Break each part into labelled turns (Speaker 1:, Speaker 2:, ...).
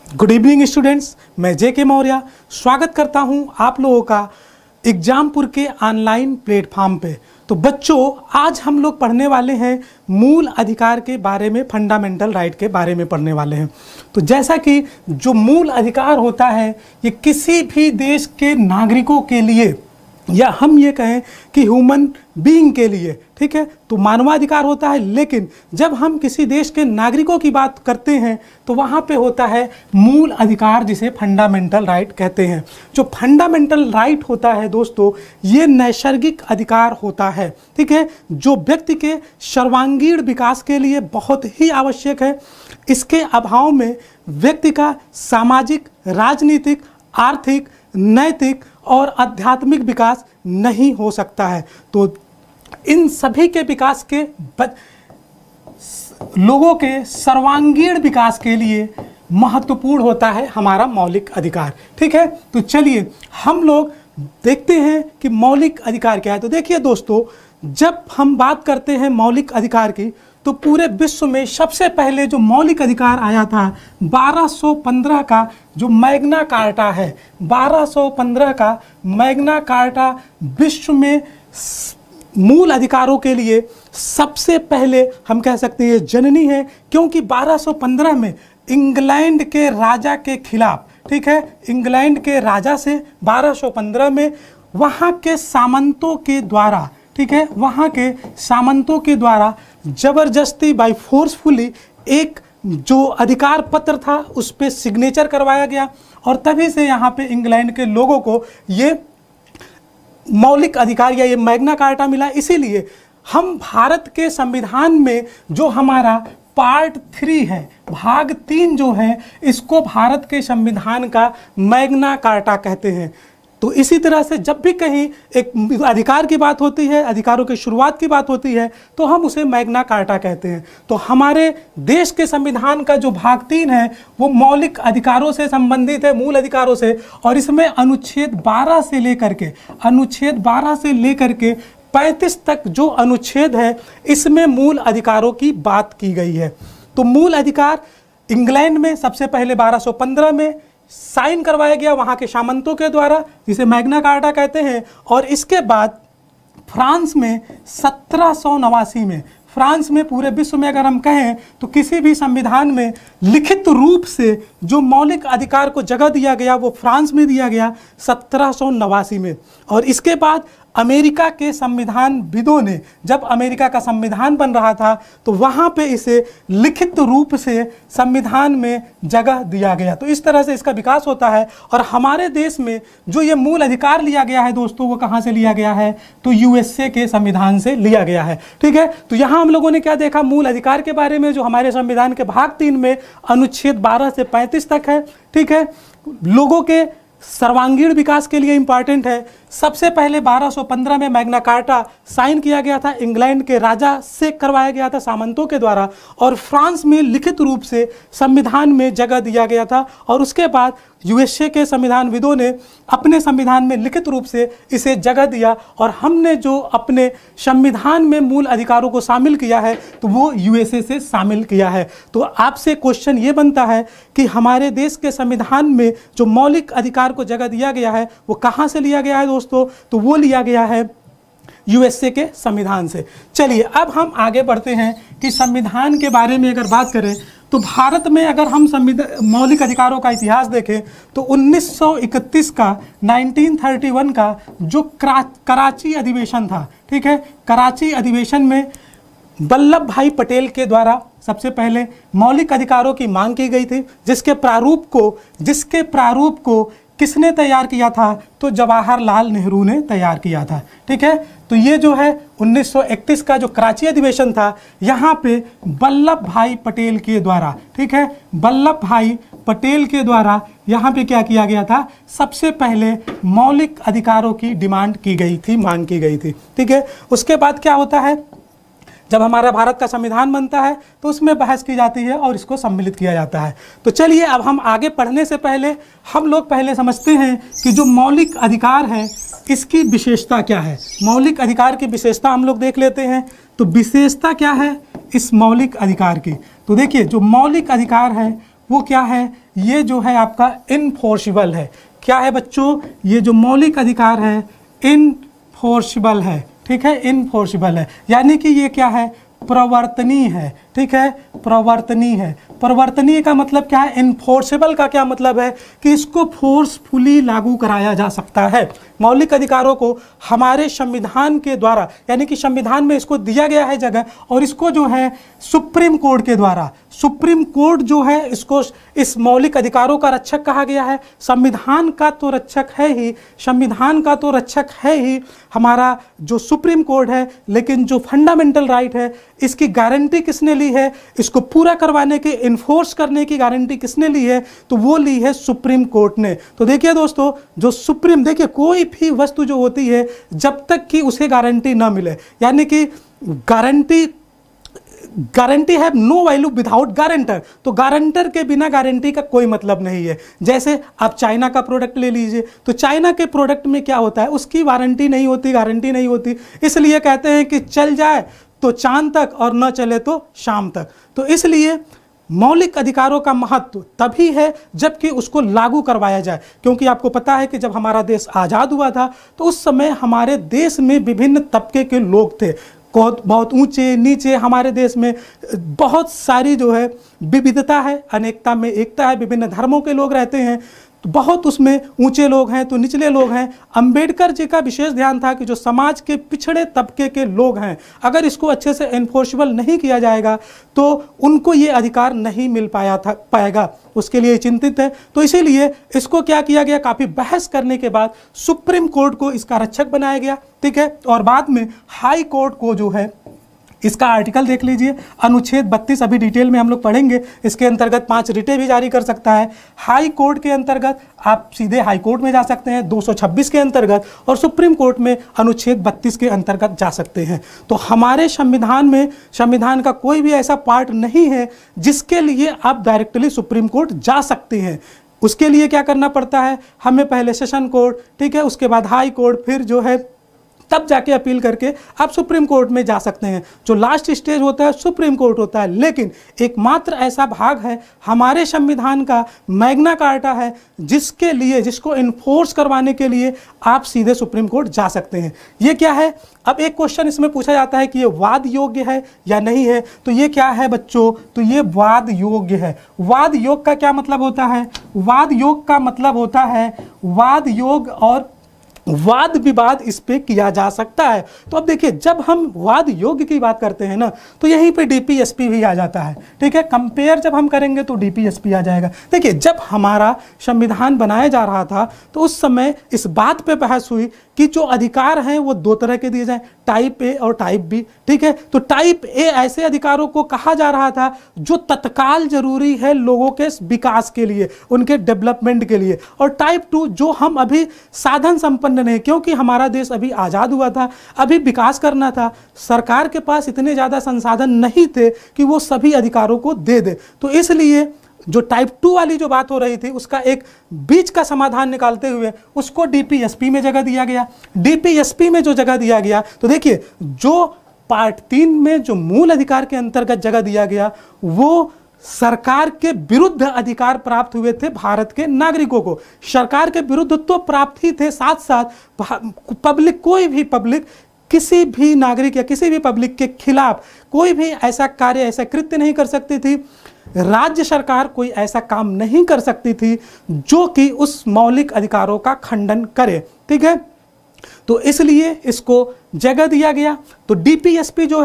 Speaker 1: Good evening students, मैं जे के मौर्य स्वागत करता हूं आप लोगों का एग्जामपुर के ऑनलाइन प्लेटफॉर्म पे। तो बच्चों, आज हम लोग पढ़ने वाले हैं मूल अधिकार के बारे में, फंडामेंटल राइट के बारे में पढ़ने वाले हैं। तो जैसा कि जो मूल अधिकार होता है ये किसी भी देश के नागरिकों के लिए, या हम ये कहें कि ह्यूमन बीइंग के लिए, ठीक है, तो मानवाधिकार होता है। लेकिन जब हम किसी देश के नागरिकों की बात करते हैं तो वहाँ पे होता है मूल अधिकार, जिसे फंडामेंटल राइट कहते हैं। जो फंडामेंटल राइट होता है दोस्तों, ये नैसर्गिक अधिकार होता है, ठीक है, जो व्यक्ति के सर्वांगीण विकास के लिए बहुत ही आवश्यक है। इसके अभाव में व्यक्ति का सामाजिक, राजनीतिक, आर्थिक, नैतिक और आध्यात्मिक विकास नहीं हो सकता है। तो इन सभी के विकास के लोगों के सर्वांगीण विकास के लिए महत्वपूर्ण होता है हमारा मौलिक अधिकार, ठीक है। तो चलिए हम लोग देखते हैं कि मौलिक अधिकार क्या है। तो देखिए दोस्तों, जब हम बात करते हैं मौलिक अधिकार की, तो पूरे विश्व में सबसे पहले जो मौलिक अधिकार आया था 1215 का जो मैग्ना कार्टा है, 1215 का मैग्ना कार्टा विश्व में मूल अधिकारों के लिए सबसे पहले हम कह सकते हैं जननी है, क्योंकि 1215 में इंग्लैंड के राजा के खिलाफ, ठीक है, इंग्लैंड के राजा से 1215 में वहाँ के सामंतों के द्वारा, ठीक है, वहाँ के सामंतों के द्वारा जबरदस्ती बाय फोर्सफुली एक जो अधिकार पत्र था उस पर सिग्नेचर करवाया गया, और तभी से यहाँ पे इंग्लैंड के लोगों को ये मौलिक अधिकार या ये मैग्ना कार्टा मिला। इसीलिए हम भारत के संविधान में जो हमारा पार्ट 3 है, भाग 3 जो है, इसको भारत के संविधान का मैग्ना कार्टा कहते हैं। तो इसी तरह से जब भी कहीं एक अधिकार की बात होती है, अधिकारों की शुरुआत की बात होती है, तो हम उसे मैग्ना कार्टा कहते हैं। तो हमारे देश के संविधान का जो भाग 3 है वो मौलिक अधिकारों से संबंधित है, मूल अधिकारों से, और इसमें अनुच्छेद 12 से लेकर के 35 तक जो अनुच्छेद है, इसमें मूल अधिकारों की बात की गई है। तो मूल अधिकार इंग्लैंड में सबसे पहले 1215 में साइन करवाया गया वहाँ के सामंतों के द्वारा, जिसे मैग्ना कार्टा कहते हैं, और इसके बाद फ्रांस में 1789 में, फ्रांस में पूरे विश्व में अगर हम कहें तो किसी भी संविधान में लिखित रूप से जो मौलिक अधिकार को जगह दिया गया वो फ्रांस में दिया गया 1789 में। और इसके बाद अमेरिका के संविधानविदों ने, जब अमेरिका का संविधान बन रहा था तो वहाँ पे इसे लिखित रूप से संविधान में जगह दिया गया। तो इस तरह से इसका विकास होता है। और हमारे देश में जो ये मूल अधिकार लिया गया है दोस्तों, वो कहाँ से लिया गया है? तो यूएसए के संविधान से लिया गया है, ठीक है। तो यहाँ हम लोगों ने क्या देखा मूल अधिकार के बारे में, जो हमारे संविधान के भाग 3 में अनुच्छेद 12 से 35 तक है, ठीक है, लोगों के सर्वांगीण विकास के लिए इंपॉर्टेंट है। सबसे पहले 1215 में मैग्ना कार्टा साइन किया गया था, इंग्लैंड के राजा से करवाया गया था सामंतों के द्वारा, और फ्रांस में लिखित रूप से संविधान में जगह दिया गया था। और उसके बाद यूएसए के संविधानविदों ने अपने संविधान में लिखित रूप से इसे जगह दिया, और हमने जो अपने संविधान में मूल अधिकारों को शामिल किया है तो वो यूएसए से शामिल किया है। तो आपसे क्वेश्चन ये बनता है कि हमारे देश के संविधान में जो मौलिक अधिकार को जगह दिया गया है वो कहाँ से लिया गया है दोस्तों? तो वो लिया गया है यूएसए के संविधान से। चलिए अब हम आगे बढ़ते हैं कि संविधान के बारे में अगर बात करें तो भारत में अगर हम मौलिक अधिकारों का इतिहास देखें तो 1931 का 1931 का जो कराची अधिवेशन था, ठीक है, कराची अधिवेशन में वल्लभ भाई पटेल के द्वारा सबसे पहले मौलिक अधिकारों की मांग की गई थी, जिसके प्रारूप को किसने तैयार किया था? तो जवाहरलाल नेहरू ने तैयार किया था, ठीक है। तो ये जो है 1931 का जो कराची अधिवेशन था, यहाँ पे वल्लभ भाई पटेल के द्वारा, ठीक है, वल्लभ भाई पटेल के द्वारा यहाँ पे क्या किया गया था? सबसे पहले मौलिक अधिकारों की डिमांड की गई थी, मांग की गई थी, ठीक है। उसके बाद क्या होता है, जब हमारा भारत का संविधान बनता है तो उसमें बहस की जाती है और इसको सम्मिलित किया जाता है। तो चलिए अब हम आगे पढ़ने से पहले हम लोग पहले समझते हैं कि जो मौलिक अधिकार है इसकी विशेषता क्या है। मौलिक अधिकार की विशेषता हम लोग देख लेते हैं। तो विशेषता क्या है इस मौलिक अधिकार की? तो देखिए जो मौलिक अधिकार है वो क्या है, ये जो है आपका इनफोर्सिबल है। क्या है बच्चों, ये जो मौलिक अधिकार है इनफोर्सिबल है, ठीक है, इनफोर्सिबल है, यानी कि ये क्या है, प्रवर्तनीय है, ठीक है, प्रवर्तनीय है। प्रवर्तनीय का मतलब क्या है, इनफोर्सेबल का क्या मतलब है कि इसको फोर्सफुली लागू कराया जा सकता है। मौलिक अधिकारों को हमारे संविधान के द्वारा, यानी कि संविधान में इसको दिया गया है जगह, और इसको जो है सुप्रीम कोर्ट के द्वारा, सुप्रीम कोर्ट जो है इसको इस मौलिक अधिकारों का रक्षक कहा गया है। संविधान का तो रक्षक है ही, संविधान का तो रक्षक है ही हमारा जो सुप्रीम कोर्ट है, लेकिन जो फंडामेंटल राइट है इसकी गारंटी किसने ली है, इसको पूरा करवाने की, इन्फोर्स करने की गारंटी किसने ली है, तो वो ली है सुप्रीम कोर्ट ने। तो देखिए दोस्तों, जो सुप्रीम, देखिए कोई भी वस्तु जो होती है जब तक कि उसे गारंटी ना मिले, यानी कि गारंटी है नो वैल्यू विदाउट गारंटर, तो गारंटर के बिना गारंटी का कोई मतलब नहीं है। जैसे आप चाइना का प्रोडक्ट ले लीजिए, तो चाइना के प्रोडक्ट में क्या होता है, उसकी वारंटी नहीं होती, गारंटी नहीं होती, इसलिए कहते हैं कि चल जाए तो चांद तक और न चले तो शाम तक। तो इसलिए मौलिक अधिकारों का महत्व तभी है जबकि उसको लागू करवाया जाए, क्योंकि आपको पता है कि जब हमारा देश आज़ाद हुआ था तो उस समय हमारे देश में विभिन्न तबके के लोग थे, बहुत ऊंचे नीचे, हमारे देश में बहुत सारी जो है विविधता है, अनेकता में एकता है, विभिन्न धर्मों के लोग रहते हैं, तो बहुत उसमें ऊंचे लोग हैं तो निचले लोग हैं। अंबेडकर जी का विशेष ध्यान था कि जो समाज के पिछड़े तबके के लोग हैं, अगर इसको अच्छे से एनफोर्सेबल नहीं किया जाएगा तो उनको ये अधिकार नहीं मिल पाएगा, उसके लिए चिंतित है। तो इसीलिए इसको क्या किया गया, काफ़ी बहस करने के बाद सुप्रीम कोर्ट को इसका रक्षक बनाया गया, ठीक है, और बाद में हाई कोर्ट को जो है इसका आर्टिकल देख लीजिए, अनुच्छेद 32, अभी डिटेल में हम लोग पढ़ेंगे, इसके अंतर्गत 5 रिटें भी जारी कर सकता है। हाई कोर्ट के अंतर्गत आप सीधे हाई कोर्ट में जा सकते हैं 226 के अंतर्गत, और सुप्रीम कोर्ट में अनुच्छेद 32 के अंतर्गत जा सकते हैं। तो हमारे संविधान में, संविधान का कोई भी ऐसा पार्ट नहीं है जिसके लिए आप डायरेक्टली सुप्रीम कोर्ट जा सकते हैं। उसके लिए क्या करना पड़ता है, हमें पहले सेशन कोर्ट, ठीक है, उसके बाद हाई कोर्ट, फिर जो है तब जाके अपील करके आप सुप्रीम कोर्ट में जा सकते हैं। जो लास्ट स्टेज होता है सुप्रीम कोर्ट होता है, लेकिन एकमात्र ऐसा भाग है हमारे संविधान का, मैग्ना कार्टा है, जिसके लिए, जिसको इन्फोर्स करवाने के लिए आप सीधे सुप्रीम कोर्ट जा सकते हैं। ये क्या है, अब एक क्वेश्चन इसमें पूछा जाता है कि ये वाद योग्य है या नहीं है, तो ये क्या है बच्चों, तो ये वाद योग्य है। वाद योग का क्या मतलब होता है, वाद योग का मतलब होता है वाद योग और वाद विवाद इस पे किया जा सकता है। तो अब देखिए, जब हम वाद योग्य की बात करते हैं ना, तो यहीं पे डीपीएसपी भी आ जाता है, ठीक है, कंपेयर जब हम करेंगे तो डीपीएसपी आ जाएगा। देखिए, जब हमारा संविधान बनाया जा रहा था तो उस समय इस बात पे बहस हुई कि जो अधिकार हैं वो 2 तरह के दिए जाएं, टाइप ए और टाइप बी, ठीक है। तो टाइप ए ऐसे अधिकारों को कहा जा रहा था जो तत्काल जरूरी है लोगों के विकास के लिए, उनके डेवलपमेंट के लिए, और टाइप 2 जो हम अभी साधन संपन्न नहीं, क्योंकि हमारा देश अभी आज़ाद हुआ था, अभी विकास करना था, सरकार के पास इतने ज़्यादा संसाधन नहीं थे कि वो सभी अधिकारों को दे दे। तो इसलिए जो टाइप 2 वाली जो बात हो रही थी उसका एक बीच का समाधान निकालते हुए उसको डीपीएसपी में जगह दिया गया। डीपीएसपी में जो जगह दिया गया, तो देखिए, जो पार्ट 3 में जो मूल अधिकार के अंतर्गत जगह दिया गया वो सरकार के विरुद्ध अधिकार प्राप्त हुए थे भारत के नागरिकों को। सरकार के विरुद्ध तो प्राप्त ही थे, साथ साथ पब्लिक, कोई भी पब्लिक किसी भी नागरिक या किसी भी पब्लिक के खिलाफ कोई भी ऐसा कार्य, ऐसा कृत्य नहीं कर सकती थी। राज्य सरकार कोई ऐसा काम नहीं कर सकती थी जो कि उस मौलिक अधिकारों का खंडन करे, ठीक है। तो इसलिए इसको जगह दिया गया। तो डीपीएसपी जो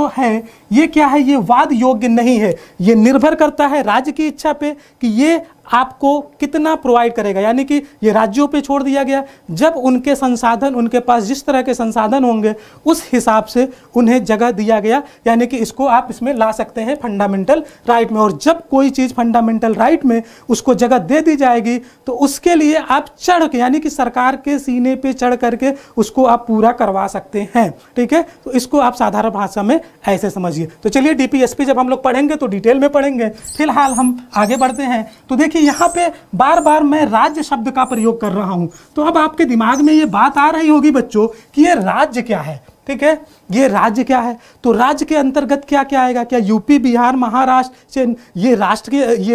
Speaker 1: है ये क्या है, ये वाद योग्य नहीं है। ये निर्भर करता है राज्य की इच्छा पे कि ये आपको कितना प्रोवाइड करेगा, यानी कि ये राज्यों पे छोड़ दिया गया। जब उनके संसाधन, उनके पास जिस तरह के संसाधन होंगे उस हिसाब से उन्हें जगह दिया गया, यानी कि इसको आप इसमें ला सकते हैं फंडामेंटल राइट में। और जब कोई चीज़ फंडामेंटल राइट में उसको जगह दे दी जाएगी तो उसके लिए आप चढ़ के, यानी कि सरकार के सीने पे चढ़ करके उसको आप पूरा करवा सकते हैं, ठीक है। तो इसको आप साधारण भाषा में ऐसे समझिए। तो चलिए, डीपीएसपी जब हम लोग पढ़ेंगे तो डिटेल में पढ़ेंगे, फिलहाल हम आगे बढ़ते हैं। तो देखिए, यहाँ पे बार बार मैं राज्य शब्द का प्रयोग कर रहा हूं, तो अब आपके दिमाग में ये बात आ रही होगी बच्चों कि ये राज्य क्या है। ठीक है, ये राज्य क्या है, तो राज्य के अंतर्गत क्या क्या आएगा, क्या यूपी बिहार महाराष्ट्र से ये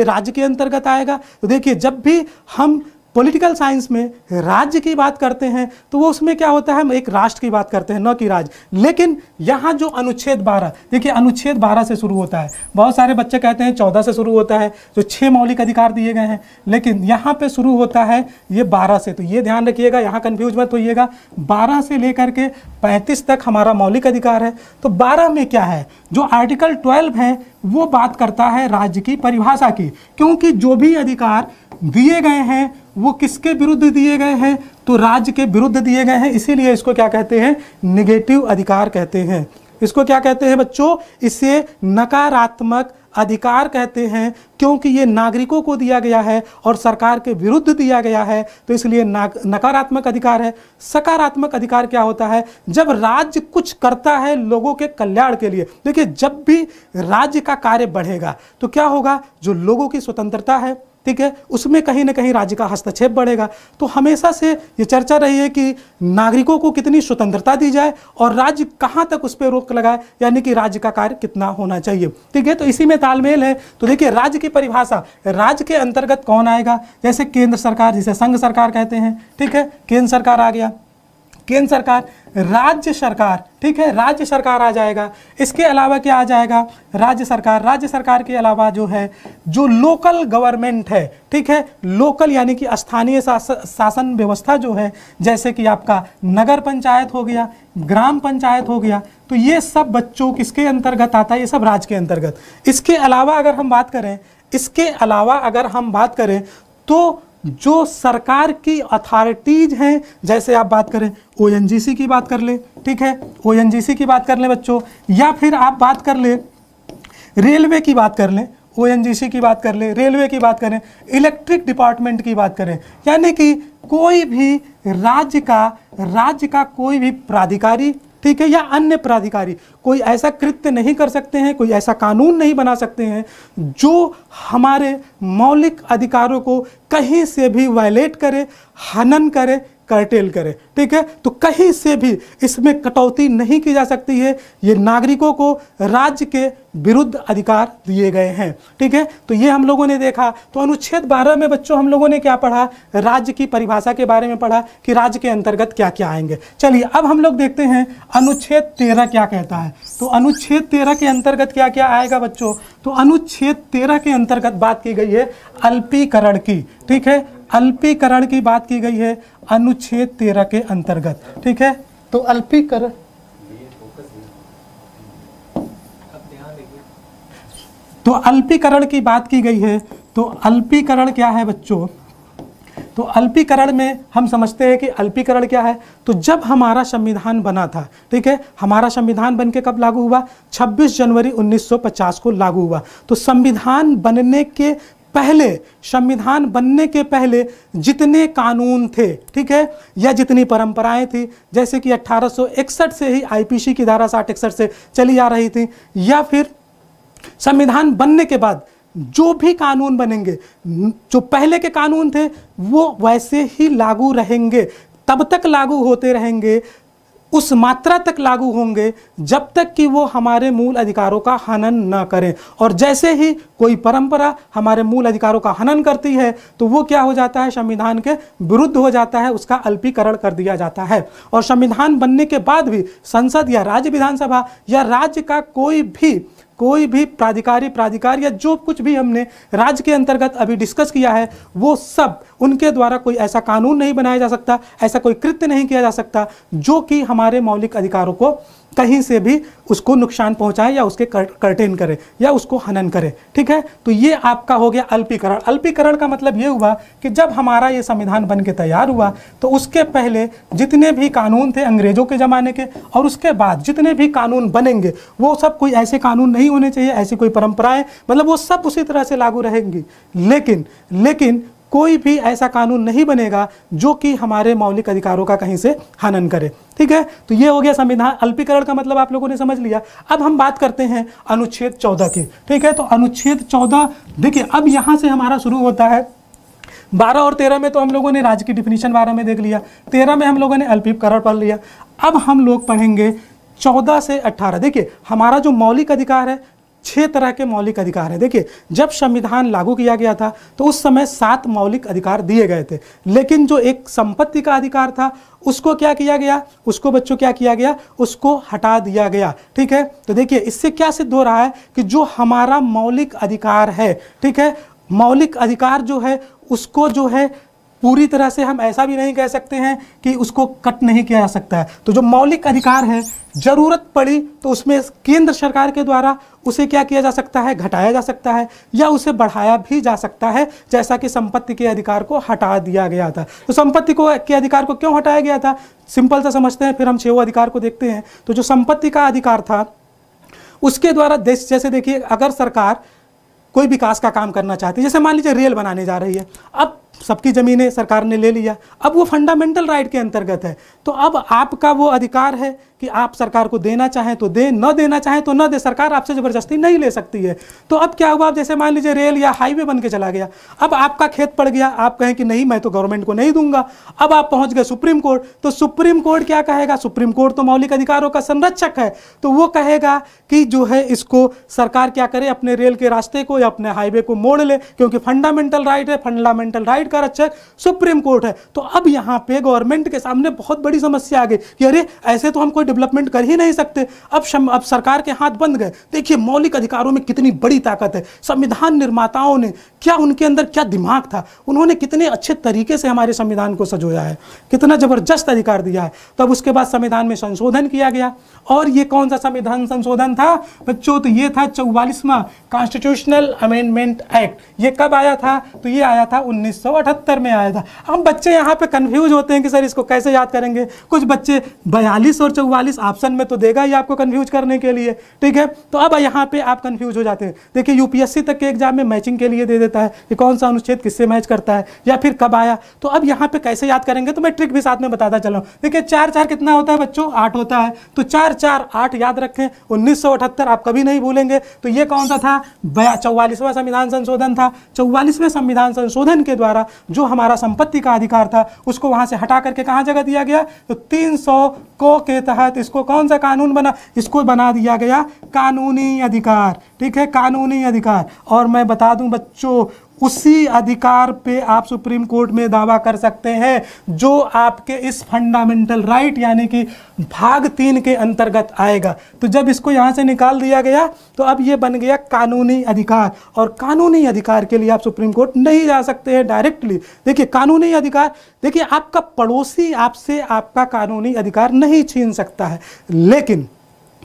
Speaker 1: राज्य के अंतर्गत आएगा। तो देखिए जब भी हम पॉलिटिकल साइंस में राज्य की बात करते हैं तो वो उसमें क्या होता है, हम एक राष्ट्र की बात करते हैं, न कि राज्य। लेकिन यहाँ जो अनुच्छेद 12, देखिए अनुच्छेद 12 से शुरू होता है, बहुत सारे बच्चे कहते हैं 14 से शुरू होता है, जो 6 मौलिक अधिकार दिए गए हैं, लेकिन यहाँ पे शुरू होता है ये 12 से। तो ये ध्यान रखिएगा, यहाँ कन्फ्यूज मत होइएगा, 12 से लेकर के 35 तक हमारा मौलिक अधिकार है। तो 12 में क्या है, जो आर्टिकल 12 है वो बात करता है राज्य की परिभाषा की, क्योंकि जो भी अधिकार दिए गए हैं वो किसके विरुद्ध दिए गए हैं, तो राज्य के विरुद्ध दिए गए हैं, इसीलिए इसको क्या कहते हैं, निगेटिव अधिकार कहते हैं। इसको क्या कहते हैं बच्चों, इसे नकारात्मक अधिकार कहते हैं, क्योंकि ये नागरिकों को दिया गया है और सरकार के विरुद्ध दिया गया है, तो इसलिए नकारात्मक अधिकार है। सकारात्मक अधिकार क्या होता है, जब राज्य कुछ करता है लोगों के कल्याण के लिए। देखिए जब भी राज्य का कार्य बढ़ेगा तो क्या होगा, जो लोगों की स्वतंत्रता है, ठीक है, उसमें कहीं ना कहीं राज्य का हस्तक्षेप बढ़ेगा। तो हमेशा से ये चर्चा रही है कि नागरिकों को कितनी स्वतंत्रता दी जाए और राज्य कहाँ तक उस पर रोक लगाए, यानी कि राज्य का कार्य कितना होना चाहिए, ठीक है। तो इसी में तालमेल है। तो देखिए राज्य की परिभाषा, राज्य के अंतर्गत कौन आएगा, जैसे केंद्र सरकार, जिसे संघ सरकार कहते हैं, ठीक है, केंद्र सरकार आ गया, केंद्र सरकार, राज्य सरकार, ठीक है, राज्य सरकार आ जाएगा। इसके अलावा क्या आ जाएगा, राज्य सरकार। राज्य सरकार के अलावा जो है, जो लोकल गवर्नमेंट है, ठीक है, लोकल यानी कि स्थानीय शासन व्यवस्था जो है, जैसे कि आपका नगर पंचायत हो गया, ग्राम पंचायत हो गया, तो ये सब बच्चों किसके अंतर्गत आता है, ये सब राज्य के अंतर्गत। इसके अलावा अगर हम बात करें, इसके अलावा अगर हम बात करें तो जो सरकार की अथॉरिटीज हैं, जैसे आप बात करें ओएनजीसी की बात कर ले, ठीक है, ओएनजीसी की बात कर ले बच्चों, या फिर आप बात कर ले रेलवे की बात कर लें, ओएनजीसी की बात कर ले, रेलवे की बात करें, इलेक्ट्रिक डिपार्टमेंट की बात करें, यानी कि कोई भी राज्य का कोई भी प्राधिकारी, ठीक है, या अन्य प्राधिकारी कोई ऐसा कृत्य नहीं कर सकते हैं, कोई ऐसा कानून नहीं बना सकते हैं जो हमारे मौलिक अधिकारों को कहीं से भी वायलेट करे, हनन करे, कर्टेल करे, ठीक है। तो कहीं से भी इसमें कटौती नहीं की जा सकती है। ये नागरिकों को राज्य के विरुद्ध अधिकार दिए गए हैं, ठीक है। तो ये हम लोगों ने देखा। तो अनुच्छेद 12 में बच्चों हम लोगों ने क्या पढ़ा, राज्य की परिभाषा के बारे में पढ़ा कि राज्य के अंतर्गत क्या क्या आएंगे। चलिए अब हम लोग देखते हैं अनुच्छेद 13 क्या कहता है। तो अनुच्छेद 13 के अंतर्गत क्या क्या आएगा बच्चों, तो अनुच्छेद 13 के अंतर्गत बात की गई है अल्पीकरण की, ठीक है, अल्पीकरण की बात की गई है अनुच्छेद 13 के अंतर्गत, ठीक है। तो अल्पीकरण, तो अल्पीकरण की बात की गई है। तो अल्पीकरण क्या है बच्चों, तो अल्पीकरण में हम समझते हैं कि अल्पीकरण क्या है। तो जब हमारा संविधान बना था, ठीक है, हमारा संविधान बनके कब लागू हुआ, 26 जनवरी 1950 को लागू हुआ। तो संविधान बनने के पहले, संविधान बनने के पहले जितने कानून थे, ठीक है, या जितनी परंपराएं थी, जैसे कि 1861 से ही आईपीसी की धारा 6061 से चली आ रही थी, या फिर संविधान बनने के बाद जो भी कानून बनेंगे, जो पहले के कानून थे वो वैसे ही लागू रहेंगे, तब तक लागू होते रहेंगे, उस मात्रा तक लागू होंगे जब तक कि वो हमारे मूल अधिकारों का हनन न करें। और जैसे ही कोई परंपरा हमारे मूल अधिकारों का हनन करती है तो वो क्या हो जाता है, संविधान के विरुद्ध हो जाता है, उसका अल्पीकरण कर दिया जाता है। और संविधान बनने के बाद भी संसद या राज्य विधानसभा या राज्य का कोई भी प्राधिकार या जो कुछ भी हमने राज्य के अंतर्गत अभी डिस्कस किया है, वो सब उनके द्वारा कोई ऐसा कानून नहीं बनाया जा सकता, ऐसा कोई कृत्य नहीं किया जा सकता जो कि हमारे मौलिक अधिकारों को कहीं से भी उसको नुकसान पहुंचाए या उसके कर्टेन करे या उसको हनन करे, ठीक है। तो ये आपका हो गया अल्पीकरण। अल्पीकरण का मतलब ये हुआ कि जब हमारा ये संविधान बन के तैयार हुआ तो उसके पहले जितने भी कानून थे अंग्रेजों के ज़माने के, और उसके बाद जितने भी कानून बनेंगे वो सब कोई ऐसे कानून नहीं होने चाहिए, ऐसी कोई परंपराएं, मतलब वो सब उसी तरह से लागू रहेंगी। लेकिन कोई भी ऐसा कानून नहीं बनेगा जो कि हमारे मौलिक अधिकारों का कहीं से हनन करे, ठीक है। तो ये हो गया संविधान। अल्पीकरण का मतलब आप लोगों ने समझ लिया। अब हम बात करते हैं अनुच्छेद 14 की, ठीक है। तो अनुच्छेद 14 देखिए, अब यहाँ से हमारा शुरू होता है 12 और 13 में तो हम लोगों ने राज्य की डिफिनीशन 12 में देख लिया, 13 में हम लोगों ने अल्पीकरण पढ़ लिया। अब हम लोग पढ़ेंगे 14 से 18। देखिए हमारा जो मौलिक अधिकार है 6 तरह के मौलिक अधिकार हैं। देखिए जब संविधान लागू किया गया था तो उस समय 7 मौलिक अधिकार दिए गए थे, लेकिन जो एक संपत्ति का अधिकार था उसको क्या किया गया, उसको बच्चों क्या किया गया, उसको हटा दिया गया। ठीक है, तो देखिए इससे क्या सिद्ध हो रहा है कि जो हमारा मौलिक अधिकार है, ठीक है, मौलिक अधिकार जो है उसको जो है पूरी तरह से हम ऐसा भी नहीं कह सकते हैं कि उसको कट नहीं किया जा सकता है। तो जो मौलिक अधिकार है जरूरत पड़ी तो उसमें केंद्र सरकार के द्वारा उसे क्या किया जा सकता है, घटाया जा सकता है या उसे बढ़ाया भी जा सकता है, जैसा कि संपत्ति के अधिकार को हटा दिया गया था। तो संपत्ति के अधिकार को क्यों हटाया गया था, सिंपल सा समझते हैं, फिर हम 6 अधिकार को देखते हैं। तो जो संपत्ति का अधिकार था उसके द्वारा देश, जैसे देखिए अगर सरकार कोई विकास का काम करना चाहती है, जैसे मान लीजिए रेल बनाने जा रही है, अब सबकी ज़मीनें सरकार ने ले लिया, अब वो फंडामेंटल राइट के अंतर्गत है, तो अब आपका वो अधिकार है कि आप सरकार को देना चाहें तो दे, न देना चाहें तो न दे, सरकार आपसे ज़बरदस्ती नहीं ले सकती है। तो अब क्या हुआ, अब जैसे मान लीजिए रेल या हाईवे बन के चला गया, अब आपका खेत पड़ गया, आप कहें कि नहीं मैं तो गवर्नमेंट को नहीं दूंगा, अब आप पहुंच गए सुप्रीम कोर्ट, तो सुप्रीम कोर्ट क्या कहेगा, सुप्रीम कोर्ट तो मौलिक अधिकारों का संरक्षक है, तो वो कहेगा कि जो है इसको सरकार क्या करे, अपने रेल के रास्ते को या अपने हाईवे को मोड़ ले, क्योंकि फंडामेंटल राइट है, फंडामेंटल राइट का रक्षक सुप्रीम कोर्ट है। तो अब यहाँ पे गवर्नमेंट के सामने बहुत बड़ी समस्या आ गई कि अरे ऐसे तो हम कोई डेवलपमेंट कर ही नहीं सकते, अब सरकार के हाथ बंद गए। देखिए मौलिक अधिकारों में कितनी बड़ी ताकत है, संविधान निर्माताओं ने क्या, उनके अंदर क्या दिमाग था, उन्होंने कितने अच्छे तरीके से हमारे संविधान को सजोया है, कितना जबरदस्त अधिकार दिया है। तब उसके बाद संविधान में संशोधन किया गया, और ये कौन सा संविधान संशोधन था बच्चों, तो ये था 44वां कॉन्स्टिट्यूशनल अमेंडमेंट एक्ट। ये कब आया था, तो ये आया था 1978 में आया था। अब बच्चे यहाँ पे कंफ्यूज होते हैं कि सर इसको कैसे याद करेंगे, कुछ बच्चे 42 और 44 ऑप्शन में तो देगा ही आपको कंफ्यूज करने के लिए, ठीक है, तो अब यहाँ पे आप कंफ्यूज हो जाते हैं। देखिए यूपीएससी तक के एग्जाम में मैचिंग के लिए दे देता है कि कौन सा अनुच्छेद किससे मैच करता है या फिर कब आया, तो अब यहाँ पे कैसे याद करेंगे, तो मैं ट्रिक भी साथ में बताता चला हूँ। देखिए 4-4 कितना होता है बच्चों, 8 होता है, तो 4-4-8 याद रखें, 1978 आप कभी नहीं भूलेंगे। तो ये कौन सा था, 44वां संविधान संशोधन था। 44वें संविधान संशोधन के द्वारा जो हमारा संपत्ति का अधिकार था उसको वहां से हटा करके कहां जगह दिया गया, तो 300 को के तहत इसको कौन सा कानून बना, इसको बना दिया गया कानूनी अधिकार, ठीक है, कानूनी अधिकार। और मैं बता दूं बच्चों, उसी अधिकार पे आप सुप्रीम कोर्ट में दावा कर सकते हैं जो आपके इस फंडामेंटल राइट यानी कि भाग 3 के अंतर्गत आएगा। तो जब इसको यहाँ से निकाल दिया गया तो अब ये बन गया कानूनी अधिकार, और कानूनी अधिकार के लिए आप सुप्रीम कोर्ट नहीं जा सकते हैं डायरेक्टली। देखिए कानूनी अधिकार, देखिए आपका पड़ोसी आपसे आपका कानूनी अधिकार नहीं छीन सकता है, लेकिन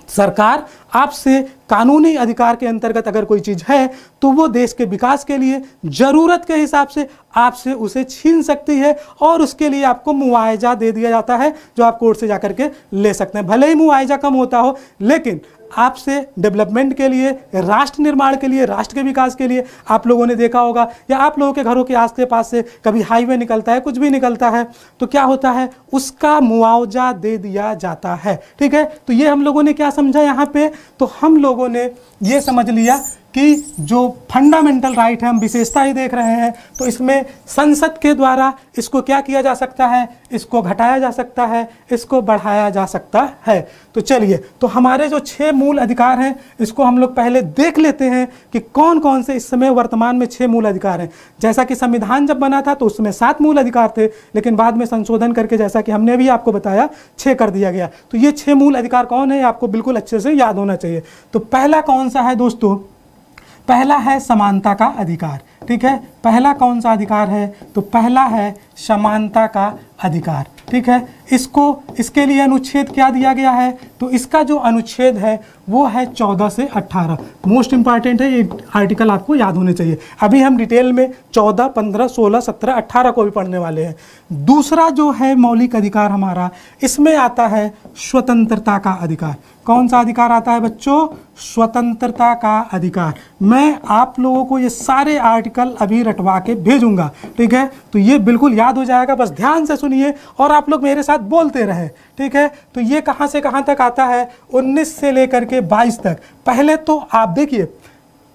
Speaker 1: सरकार आपसे कानूनी अधिकार के अंतर्गत अगर कोई चीज़ है तो वो देश के विकास के लिए ज़रूरत के हिसाब से आपसे उसे छीन सकती है, और उसके लिए आपको मुआवजा दे दिया जाता है जो आप कोर्ट से जाकर के ले सकते हैं। भले ही मुआवजा कम होता हो, लेकिन आपसे डेवलपमेंट के लिए, राष्ट्र निर्माण के लिए, राष्ट्र के विकास के लिए, आप लोगों ने देखा होगा या आप लोगों के घरों के आस पास से कभी हाईवे निकलता है, कुछ भी निकलता है, तो क्या होता है, उसका मुआवजा दे दिया जाता है, ठीक है। तो ये हम लोगों ने क्या समझा यहाँ पे, तो हम लोगों ने ये समझ लिया कि जो फंडामेंटल राइट है हम विशेषता ही देख रहे हैं, तो इसमें संसद के द्वारा इसको क्या किया जा सकता है, इसको घटाया जा सकता है, इसको बढ़ाया जा सकता है। तो चलिए, तो हमारे जो 6 मूल अधिकार हैं इसको हम लोग पहले देख लेते हैं कि कौन कौन से इस समय वर्तमान में 6 मूल अधिकार हैं। जैसा कि संविधान जब बना था तो उसमें 7 मूल अधिकार थे, लेकिन बाद में संशोधन करके जैसा कि हमने भी आपको बताया 6 कर दिया गया। तो ये 6 मूल अधिकार कौन है आपको बिल्कुल अच्छे से याद होना चाहिए। तो पहला कौन सा है दोस्तों, पहला है समानता का अधिकार, ठीक है। पहला कौन सा अधिकार है, तो पहला है समानता का अधिकार, ठीक है। इसके लिए अनुच्छेद क्या दिया गया है, तो इसका जो अनुच्छेद है वो है 14 से 18। मोस्ट इंपॉर्टेंट है, ये आर्टिकल आपको याद होने चाहिए। अभी हम डिटेल में 14, 15, 16, 17, 18 को भी पढ़ने वाले हैं। दूसरा जो है मौलिक अधिकार हमारा, इसमें आता है स्वतंत्रता का अधिकार। कौन सा अधिकार आता है बच्चों, स्वतंत्रता का अधिकार। मैं आप लोगों को ये सारे आर्टिकल अभी रटवा के भेजूंगा, ठीक है। तो ये बिल्कुल याद हो जाएगा, बस ध्यान से सुनिए और आप लोग मेरे साथ बोलते रहे, ठीक है। तो ये कहाँ से कहाँ तक आता है, 19 से लेकर के 22 तक। पहले तो आप देखिए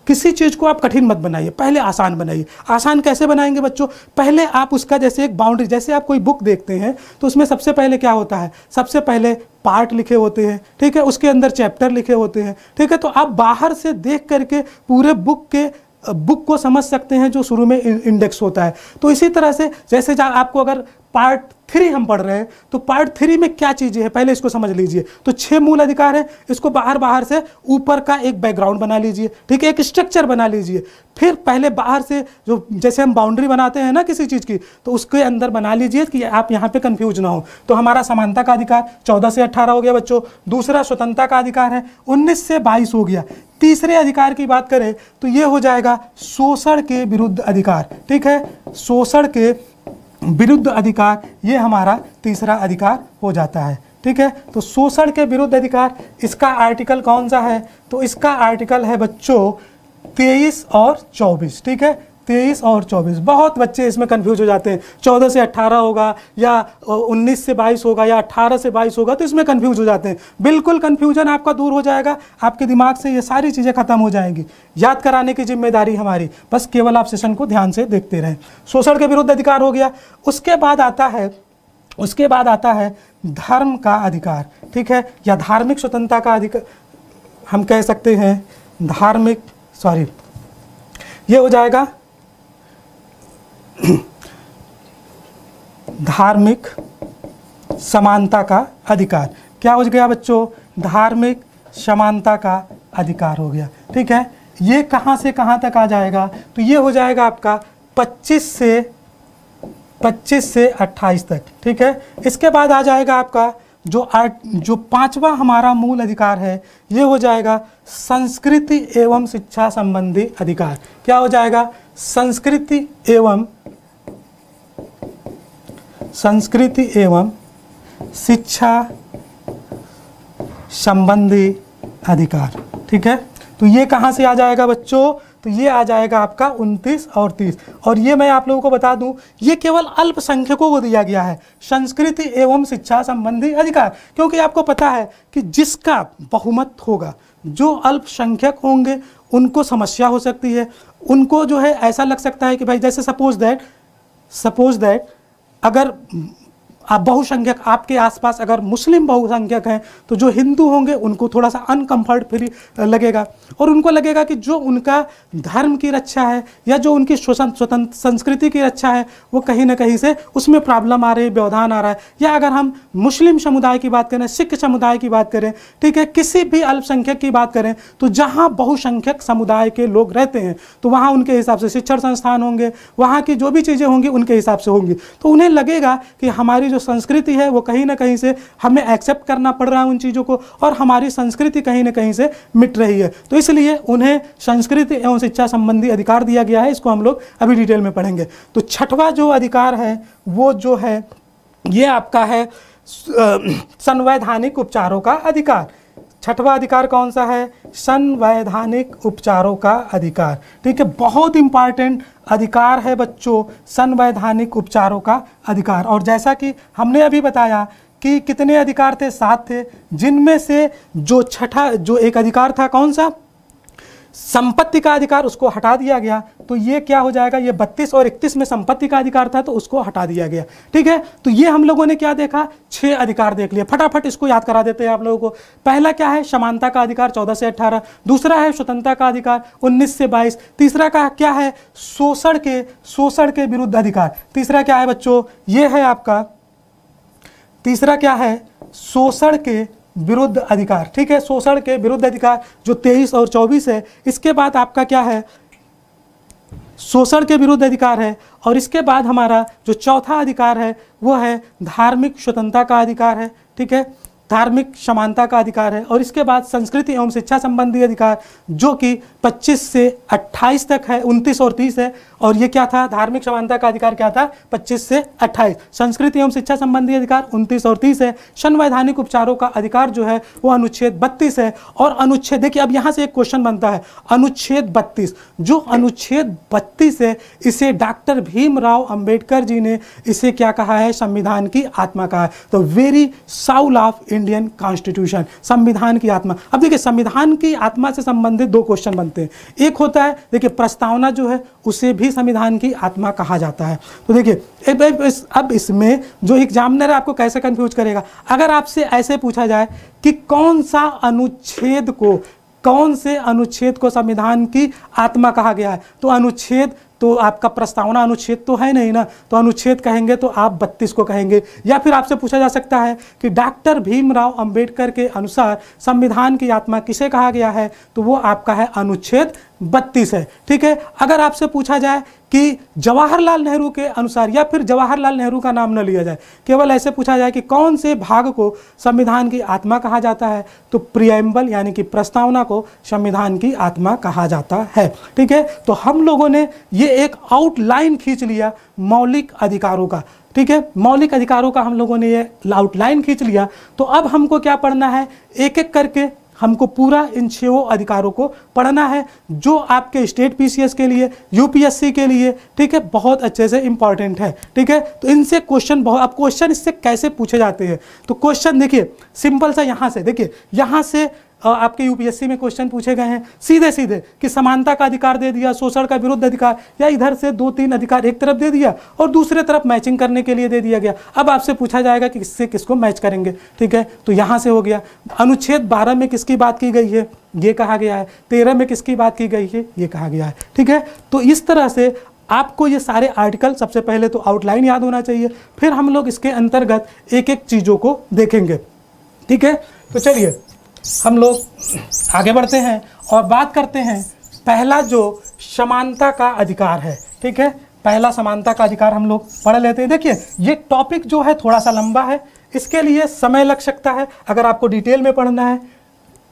Speaker 1: किसी चीज़ को आप कठिन मत बनाइए, पहले आसान बनाइए। आसान कैसे बनाएंगे बच्चों? पहले आप उसका जैसे एक बाउंड्री, जैसे आप कोई बुक देखते हैं तो उसमें सबसे पहले क्या होता है, सबसे पहले पार्ट लिखे होते हैं, ठीक है, उसके अंदर चैप्टर लिखे होते हैं, ठीक है। तो आप बाहर से देख करके पूरे बुक को समझ सकते हैं जो शुरू में इंडेक्स होता है। तो इसी तरह से जैसे आपको अगर पार्ट 3 हम पढ़ रहे हैं तो पार्ट 3 में क्या चीज़ें हैं पहले इसको समझ लीजिए। तो 6 मूल अधिकार हैं, इसको बाहर से ऊपर का एक बैकग्राउंड बना लीजिए, ठीक है, एक स्ट्रक्चर बना लीजिए। फिर पहले बाहर से जो जैसे हम बाउंड्री बनाते हैं ना किसी चीज़ की, तो उसके अंदर बना लीजिए कि आप यहाँ पे कंफ्यूज ना हो। तो हमारा समानता का अधिकार 14 से 18 हो गया बच्चों। दूसरा स्वतंत्रता का अधिकार है 19 से 22 हो गया। तीसरे अधिकार की बात करें तो ये हो जाएगा शोषण के विरुद्ध अधिकार, ठीक है, शोषण के विरुद्ध अधिकार, ये हमारा तीसरा अधिकार हो जाता है, ठीक है। तो शोषण के विरुद्ध अधिकार, इसका आर्टिकल कौन सा है? तो इसका आर्टिकल है बच्चों 23 और 24, ठीक है, 23 और 24। बहुत बच्चे इसमें कंफ्यूज हो जाते हैं, 14 से 18 होगा या 19 से 22 होगा या 18 से 22 होगा, तो इसमें कंफ्यूज हो जाते हैं। बिल्कुल कंफ्यूजन आपका दूर हो जाएगा, आपके दिमाग से ये सारी चीज़ें खत्म हो जाएंगी। याद कराने की जिम्मेदारी हमारी, बस केवल आप सेशन को ध्यान से देखते रहें। शोषण के विरुद्ध अधिकार हो गया। उसके बाद आता है धर्म का अधिकार, ठीक है, या धार्मिक स्वतंत्रता का अधिकार हम कह सकते हैं। ये हो जाएगा धार्मिक समानता का अधिकार। क्या हो गया बच्चों? धार्मिक समानता का अधिकार हो गया, ठीक है। ये कहाँ से कहाँ तक आ जाएगा? तो ये हो जाएगा आपका 25 से 28 तक, ठीक है। इसके बाद आ जाएगा आपका जो पांचवा हमारा मूल अधिकार है, ये हो जाएगा संस्कृति एवं शिक्षा संबंधी अधिकार। क्या हो जाएगा? संस्कृति एवं शिक्षा संबंधी अधिकार, ठीक है। तो ये कहाँ से आ जाएगा बच्चों? तो ये आ जाएगा आपका 29 और 30। और ये मैं आप लोगों को बता दूं, ये केवल अल्पसंख्यकों को दिया गया है, संस्कृति एवं शिक्षा संबंधी अधिकार, क्योंकि आपको पता है कि जिसका बहुमत होगा, जो अल्पसंख्यक होंगे उनको समस्या हो सकती है, उनको जो है ऐसा लग सकता है कि भाई जैसे सपोज दैट अगर आप बहुसंख्यक, आपके आसपास अगर मुस्लिम बहुसंख्यक हैं तो जो हिंदू होंगे उनको थोड़ा सा अनकंफर्ट फ्री लगेगा, और उनको लगेगा कि जो उनका धर्म की रक्षा है या जो उनकी स्वतंत्र संस्कृति की रक्षा है वो कहीं ना कहीं से उसमें प्रॉब्लम आ रही है, व्यवधान आ रहा है। या अगर हम मुस्लिम समुदाय की बात करें, सिख समुदाय की बात करें, ठीक है, किसी भी अल्पसंख्यक की बात करें, तो जहाँ बहुसंख्यक समुदाय के लोग रहते हैं तो वहाँ उनके हिसाब से शिक्षण संस्थान होंगे, वहाँ की जो भी चीज़ें होंगी उनके हिसाब से होंगी। तो उन्हें लगेगा कि हमारी जो संस्कृति है वो कहीं ना कहीं से हमें एक्सेप्ट करना पड़ रहा है उन चीज़ों को, और हमारी संस्कृति कहीं ना कहीं से मिट रही है। तो इसलिए उन्हें संस्कृति एवं शिक्षा संबंधी अधिकार दिया गया है। इसको हम लोग अभी डिटेल में पढ़ेंगे। तो छठवां जो अधिकार है वो जो है ये आपका है संवैधानिक उपचारों का अधिकार। छठवां अधिकार कौन सा है? संवैधानिक उपचारों का अधिकार, ठीक है। बहुत इंपॉर्टेंट अधिकार है बच्चों, संवैधानिक उपचारों का अधिकार। और जैसा कि हमने अभी बताया कि कितने अधिकार थे? 7 थे, जिनमें से जो एक अधिकार था कौन सा? संपत्ति का अधिकार, उसको हटा दिया गया। तो ये क्या हो जाएगा? ये 32 और 31 में संपत्ति का अधिकार था तो उसको हटा दिया गया, ठीक है। तो ये हम लोगों ने क्या देखा? 6 अधिकार देख लिए। फटाफट इसको याद करा देते हैं आप लोगों को। पहला क्या है? समानता का अधिकार 14 से 18। दूसरा है स्वतंत्रता का अधिकार 19 से 22। तीसरा का क्या है? शोषण के विरुद्ध अधिकार। तीसरा क्या है बच्चों? ये है आपका तीसरा क्या है? शोषण के विरुद्ध अधिकार, ठीक है। शोषण के विरुद्ध अधिकार जो 23 और 24 है। इसके बाद आपका क्या है? शोषण के विरुद्ध अधिकार है। और इसके बाद हमारा जो चौथा अधिकार है वो है धार्मिक स्वतंत्रता का अधिकार है, ठीक है, धार्मिक समानता का अधिकार है। और इसके बाद संस्कृति एवं शिक्षा संबंधी अधिकार जो कि 25 से 28 तक है, 29 और 30 है। और ये क्या था? धार्मिक समानता का अधिकार क्या था? 25 से 28। संस्कृति एवं शिक्षा संबंधी अधिकार 29 और 30 है। संवैधानिक उपचारों का अधिकार जो है वो अनुच्छेद 32 है। और अनुच्छेद, देखिए अब यहाँ से एक क्वेश्चन बनता है, अनुच्छेद 32, जो अनुच्छेद 32 है इसे डॉक्टर भीमराव अंबेडकर जी ने इसे क्या कहा है? संविधान की आत्मा कहा है। तो very Saul of Indian constitution, संविधान की आत्मा। अब देखिए संविधान की आत्मा से संबंधित दो क्वेश्चन बनते हैं। एक होता है देखिए प्रस्तावना जो है उसे भी संविधान की आत्मा कहा जाता है। तो देखिए अब इसमें जो एग्जामिनर है आपको कैसे कंफ्यूज करेगा, अगर आपसे ऐसे पूछा जाए कि कौन से अनुच्छेद को संविधान की आत्मा कहा गया है, तो अनुच्छेद तो आपका प्रस्तावना अनुच्छेद तो है नहीं ना, तो अनुच्छेद कहेंगे तो आप 32 को कहेंगे। या फिर आपसे पूछा जा सकता है कि डॉक्टर भीमराव अंबेडकर के अनुसार संविधान की आत्मा किसे कहा गया है, तो वो आपका है अनुच्छेद 32 है। ठीक है, अगर आपसे पूछा जाए कि जवाहरलाल नेहरू के अनुसार, या फिर जवाहरलाल नेहरू का नाम न लिया जाए, केवल ऐसे पूछा जाए कि कौन से भाग को संविधान की आत्मा कहा जाता है, तो प्रिएम्बल यानी कि प्रस्तावना को संविधान की आत्मा कहा जाता है। ठीक है, तो हम लोगों ने ये एक आउटलाइन खींच लिया मौलिक अधिकारों का। ठीक है, मौलिक अधिकारों का हम लोगों ने ये आउटलाइन खींच लिया। तो अब हमको क्या पढ़ना है, एक एक करके हमको पूरा इन 6 अधिकारों को पढ़ना है, जो आपके स्टेट पीसीएस के लिए, यूपीएससी के लिए, ठीक है, बहुत अच्छे से इंपॉर्टेंट है। ठीक है, तो इनसे क्वेश्चन बहुत, अब क्वेश्चन इससे कैसे पूछे जाते हैं, तो क्वेश्चन देखिए सिंपल सा, यहाँ से देखिए, यहाँ से आपके यूपीएससी में क्वेश्चन पूछे गए हैं सीधे सीधे कि समानता का अधिकार दे दिया, शोषण का विरुद्ध अधिकार, या इधर से 2-3 अधिकार एक तरफ दे दिया और दूसरे तरफ मैचिंग करने के लिए दे दिया गया। अब आपसे पूछा जाएगा कि किससे किसको मैच करेंगे। ठीक है, तो यहाँ से हो गया। अनुच्छेद 12 में किसकी बात की गई है, ये कहा गया है। 13 में किसकी बात की गई है, ये कहा गया है। ठीक है, तो इस तरह से आपको ये सारे आर्टिकल सबसे पहले तो आउटलाइन याद होना चाहिए, फिर हम लोग इसके अंतर्गत एक एक चीज़ों को देखेंगे। ठीक है, तो चलिए हम लोग आगे बढ़ते हैं और बात करते हैं पहला जो समानता का अधिकार है। ठीक है, पहला समानता का अधिकार हम लोग पढ़ लेते हैं। देखिए ये टॉपिक जो है थोड़ा सा लंबा है, इसके लिए समय लग सकता है। अगर आपको डिटेल में पढ़ना है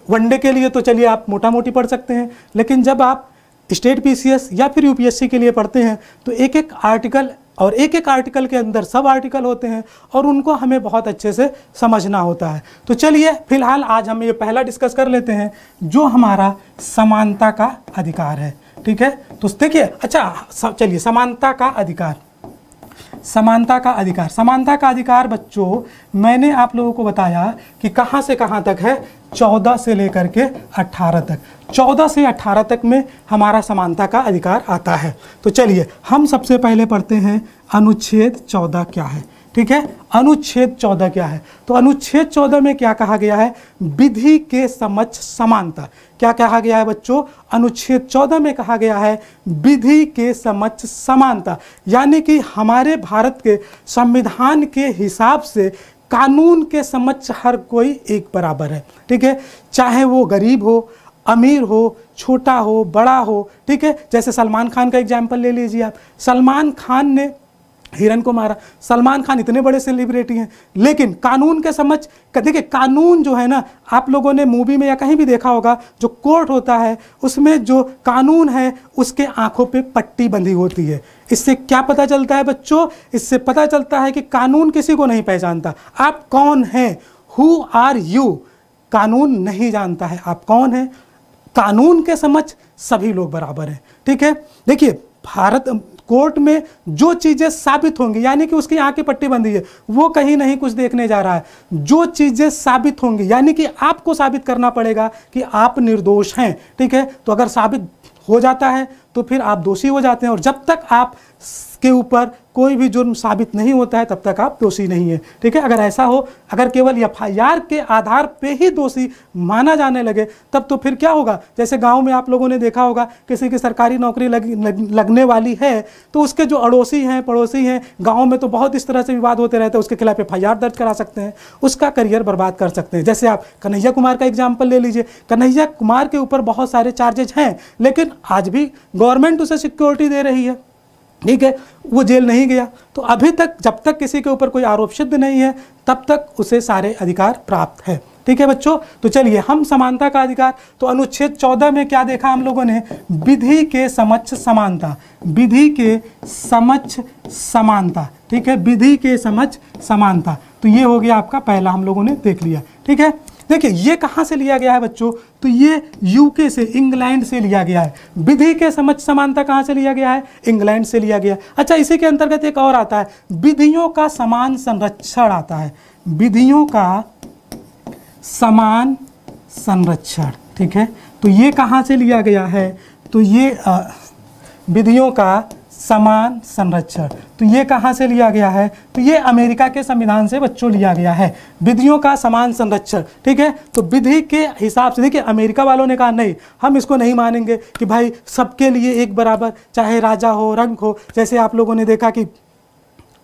Speaker 1: वनडे के लिए तो चलिए आप मोटा मोटी पढ़ सकते हैं, लेकिन जब आप स्टेट पीसीएस या फिर यूपीएससी के लिए पढ़ते हैं तो एक एक आर्टिकल और एक एक आर्टिकल के अंदर सब आर्टिकल होते हैं और उनको हमें बहुत अच्छे से समझना होता है। तो चलिए फिलहाल आज हम ये पहला डिस्कस कर लेते हैं जो हमारा समानता का अधिकार है। ठीक है, तो देखिए अच्छा चलिए समानता का अधिकार, समानता का अधिकार, समानता का अधिकार बच्चों मैंने आप लोगों को बताया कि कहाँ से कहाँ तक है, 14 से लेकर के 18 तक। 14 से 18 तक में हमारा समानता का अधिकार आता है। तो चलिए हम सबसे पहले पढ़ते हैं अनुच्छेद 14 क्या है। ठीक है, अनुच्छेद 14 क्या है, तो अनुच्छेद 14 में क्या कहा गया है, विधि के समक्ष समानता। क्या कहा गया है बच्चों, अनुच्छेद 14 में कहा गया है विधि के समक्ष समानता, यानी कि हमारे भारत के संविधान के हिसाब से कानून के समक्ष हर कोई एक बराबर है। ठीक है, चाहे वो गरीब हो, अमीर हो, छोटा हो, बड़ा हो। ठीक है, जैसे सलमान खान का एग्जाम्पल ले लीजिए आप, सलमान खान ने हिरन को मारा। सलमान खान इतने बड़े सेलिब्रिटी हैं, लेकिन कानून के समझ, देखिए कानून जो है ना, आप लोगों ने मूवी में या कहीं भी देखा होगा, जो कोर्ट होता है उसमें जो कानून है उसके आंखों पे पट्टी बंधी होती है। इससे क्या पता चलता है बच्चों, इससे पता चलता है कि कानून किसी को नहीं पहचानता। आप कौन हैं, हु आर यू, कानून नहीं जानता है आप कौन हैं। कानून के समझ सभी लोग बराबर हैं। ठीक है, देखिए भारत कोर्ट में जो चीज़ें साबित होंगी, यानी कि उसकी आंखें पट्टी बंधी है, वो कहीं नहीं कुछ देखने जा रहा है। जो चीज़ें साबित होंगी, यानी कि आपको साबित करना पड़ेगा कि आप निर्दोष हैं। ठीक है, तो अगर साबित हो जाता है तो फिर आप दोषी हो जाते हैं, और जब तक आप के ऊपर कोई भी जुर्म साबित नहीं होता है तब तक आप दोषी नहीं है। ठीक है, अगर ऐसा हो, अगर केवल एफआईआर के आधार पे ही दोषी माना जाने लगे तब तो फिर क्या होगा, जैसे गांव में आप लोगों ने देखा होगा किसी की सरकारी नौकरी लगने वाली है तो उसके जो अड़ोसी हैं, पड़ोसी हैं, गाँव में तो बहुत इस तरह से विवाद होते रहते हैं, उसके खिलाफ एफआईआर दर्ज करा सकते हैं, उसका करियर बर्बाद कर सकते हैं। जैसे आप कन्हैया कुमार का एग्जाम्पल ले लीजिए, कन्हैया कुमार के ऊपर बहुत सारे चार्जेज हैं, लेकिन आज भी गवर्नमेंट उसे सिक्योरिटी दे रही है। ठीक है, वो जेल नहीं गया, तो अभी तक जब तक किसी के ऊपर कोई आरोप सिद्ध नहीं है तब तक उसे सारे अधिकार प्राप्त है। ठीक है बच्चों, तो चलिए हम समानता का अधिकार, तो अनुच्छेद 14 में क्या देखा हम लोगों ने, विधि के समक्ष समानता, विधि के समक्ष समानता। ठीक है, विधि के समक्ष समानता, तो ये हो गया आपका पहला, हम लोगों ने देख लिया। ठीक है, देखिए ये कहाँ से लिया गया है बच्चों, तो ये यूके से, इंग्लैंड से लिया गया है। विधि के समक्ष समानता कहाँ से लिया गया है, इंग्लैंड से लिया गया। अच्छा, इसी के अंतर्गत एक और आता है, विधियों का समान संरक्षण आता है, विधियों का समान संरक्षण। ठीक है, तो ये कहाँ से लिया गया है? तो ये विधियों का समान संरक्षण, तो ये कहाँ से लिया गया है? तो ये अमेरिका के संविधान से बच्चों लिया गया है, विधियों का समान संरक्षण। ठीक है, तो विधि के हिसाब से देखिए अमेरिका वालों ने कहा नहीं, हम इसको नहीं मानेंगे कि भाई सबके लिए एक बराबर, चाहे राजा हो, रंग हो। जैसे आप लोगों ने देखा कि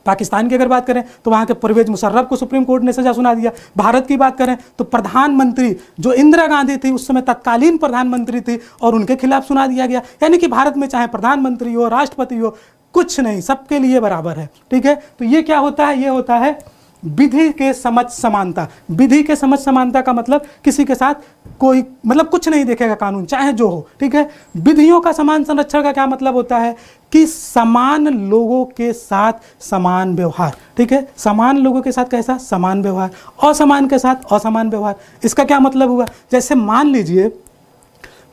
Speaker 1: पाकिस्तान की अगर बात करें तो वहाँ के परवेज मुशर्रफ को सुप्रीम कोर्ट ने सजा सुना दिया। भारत की बात करें तो प्रधानमंत्री जो इंदिरा गांधी थी उस समय तत्कालीन प्रधानमंत्री थी और उनके खिलाफ सुना दिया गया। यानी कि भारत में चाहे प्रधानमंत्री हो, राष्ट्रपति हो, कुछ नहीं, सबके लिए बराबर है। ठीक है, तो ये क्या होता है? ये होता है विधि के समझ समानता। विधि के समझ समानता का मतलब किसी के साथ कोई मतलब कुछ नहीं देखेगा कानून, चाहे जो हो। ठीक है, विधियों का समान संरक्षण का क्या मतलब होता है? कि समान लोगों के साथ समान व्यवहार। ठीक है, समान लोगों के साथ कैसा? समान व्यवहार। असमान के साथ असमान व्यवहार। इसका क्या मतलब हुआ? जैसे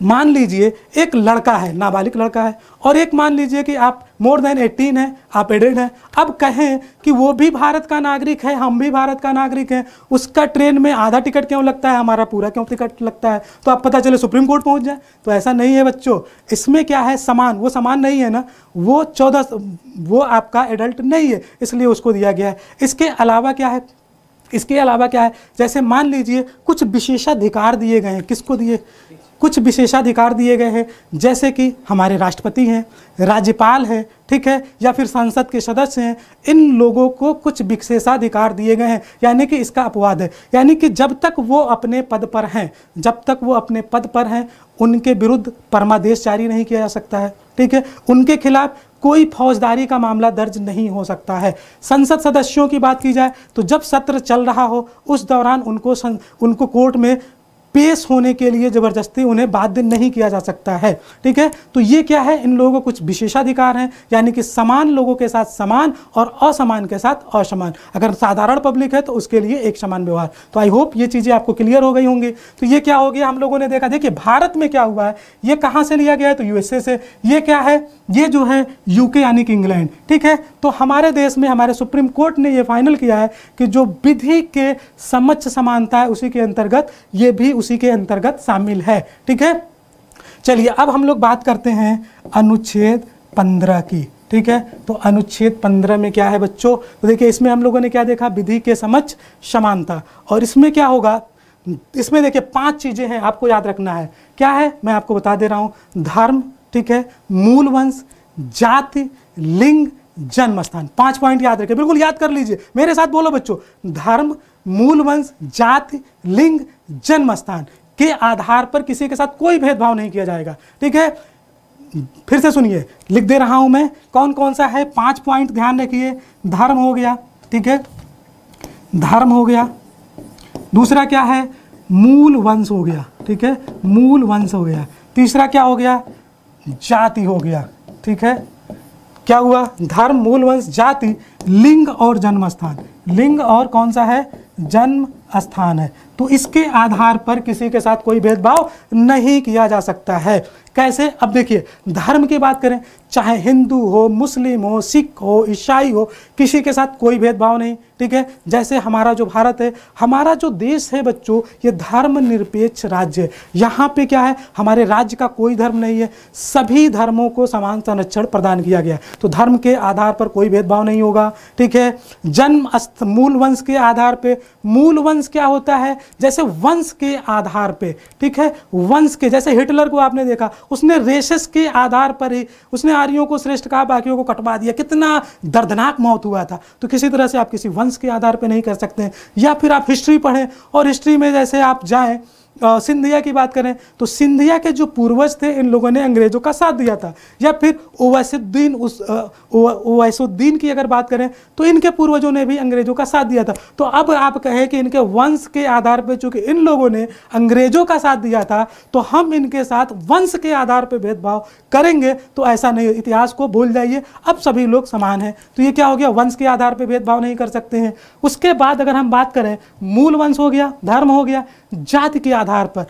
Speaker 1: मान लीजिए एक लड़का है, नाबालिग लड़का है, और एक मान लीजिए कि आप मोर देन 18 हैं, आप एडेड हैं। अब कहें कि वो भी भारत का नागरिक है, हम भी भारत का नागरिक हैं, उसका ट्रेन में आधा टिकट क्यों लगता है, हमारा पूरा क्यों टिकट लगता है? तो आप पता चले सुप्रीम कोर्ट पहुंच जाए। तो ऐसा नहीं है बच्चों, इसमें क्या है? समान। वो समान नहीं है ना, वो आपका एडल्ट नहीं है, इसलिए उसको दिया गया है। इसके अलावा क्या है? इसके अलावा क्या है? जैसे मान लीजिए कुछ विशेषाधिकार दिए गए हैं। किसको दिए? कुछ विशेषाधिकार दिए गए हैं, जैसे कि हमारे राष्ट्रपति हैं, राज्यपाल हैं, ठीक है, या फिर संसद के सदस्य हैं। इन लोगों को कुछ विशेषाधिकार दिए गए हैं। यानी कि इसका अपवाद है, यानी कि जब तक वो अपने पद पर हैं, उनके विरुद्ध परमादेश जारी नहीं किया जा सकता है। ठीक है, उनके खिलाफ कोई फौजदारी का मामला दर्ज नहीं हो सकता है। संसद सदस्यों की बात की जाए तो जब सत्र चल रहा हो उस दौरान उनको कोर्ट में पेश होने के लिए जबरदस्ती उन्हें बाध्य नहीं किया जा सकता है। ठीक है, तो ये क्या है? इन लोगों को कुछ विशेषाधिकार हैं, यानी कि समान लोगों के साथ समान और असमान के साथ असमान। अगर साधारण पब्लिक है तो उसके लिए एक समान व्यवहार। तो आई होप ये चीज़ें आपको क्लियर हो गई होंगी। तो ये क्या हो गया? हम लोगों ने देखा, देखिए भारत में क्या हुआ है, ये कहाँ से लिया गया है? तो यूएसए से। ये क्या है? ये जो है यूके यानी कि इंग्लैंड। ठीक है, तो हमारे देश में हमारे सुप्रीम कोर्ट ने ये फाइनल किया है कि जो विधि के समझ समानता है उसी के अंतर्गत ये भी उसी के अंतर्गत शामिल है। ठीक है, चलिए अब हम लोग बात करते हैं अनुच्छेद 15 की। ठीक है, तो अनुच्छेद 15 में क्या है बच्चों? तो देखिए इसमें हम लोगों ने क्या देखा? विधि के समझ समानता। और इसमें क्या होगा? इसमें देखिए 5 चीजें हैं, आपको याद रखना है। क्या है? मैं आपको बता दे रहा हूं। धर्म, ठीक है, मूल वंश, जाति, लिंग, जन्म स्थान। 5 पॉइंट याद रखिए, बिल्कुल याद कर लीजिए, मेरे साथ बोलो बच्चों। धर्म, मूल वंश, जाति, लिंग, जन्म स्थान के आधार पर किसी के साथ कोई भेदभाव नहीं किया जाएगा। ठीक है, फिर से सुनिए, लिख दे रहा हूं मैं कौन कौन सा है। 5 पॉइंट ध्यान रखिए। धर्म हो गया, ठीक है, धर्म हो गया। दूसरा क्या है? मूल वंश हो गया। ठीक है, मूल वंश हो गया। तीसरा क्या हो गया? जाति हो गया। ठीक है, क्या हुआ? धर्म, मूल वंश, जाति, लिंग और जन्म स्थान। लिंग और कौन सा है? जन्म स्थान है। तो इसके आधार पर किसी के साथ कोई भेदभाव नहीं किया जा सकता है। कैसे? अब देखिए धर्म की बात करें, चाहे हिंदू हो, मुस्लिम हो, सिख हो, ईसाई हो, किसी के साथ कोई भेदभाव नहीं। ठीक है, जैसे हमारा जो भारत है, हमारा जो देश है बच्चों, ये धर्मनिरपेक्ष राज्य है। यहाँ पे क्या है? हमारे राज्य का कोई धर्म नहीं है, सभी धर्मों को समान संरक्षण प्रदान किया गया। तो धर्म के आधार पर कोई भेदभाव नहीं होगा। ठीक है, जन्म मूल वंश के आधार पे। मूल वंश क्या होता है? जैसे वंश के आधार पे। ठीक है, वंश के, जैसे हिटलर को आपने देखा, उसने रेसेस के आधार पर ही उसने आर्यों को श्रेष्ठ कहा, बाकियों को कटवा दिया, कितना दर्दनाक मौत हुआ था। तो किसी तरह से आप किसी वंश के आधार पे नहीं कर सकते। या फिर आप हिस्ट्री पढ़ें और हिस्ट्री में जैसे आप जाएं, सिंधिया की बात करें तो सिंधिया के जो पूर्वज थे, इन लोगों ने अंग्रेजों का साथ दिया था। या फिर ओवैसुद्दीन की अगर बात करें तो इनके पूर्वजों ने भी अंग्रेजों का साथ दिया था। तो अब आप कहें कि इनके वंश के आधार पर चूंकि इन लोगों ने अंग्रेजों का साथ दिया था तो हम इनके साथ वंश के आधार पर भेदभाव करेंगे, तो ऐसा नहीं। इतिहास को भूल जाइए, अब सभी लोग समान हैं। तो ये क्या हो गया? वंश के आधार पर भेदभाव नहीं कर सकते हैं। उसके बाद अगर हम बात करें, मूल वंश हो गया, धर्म हो गया, जाति के आधार पर।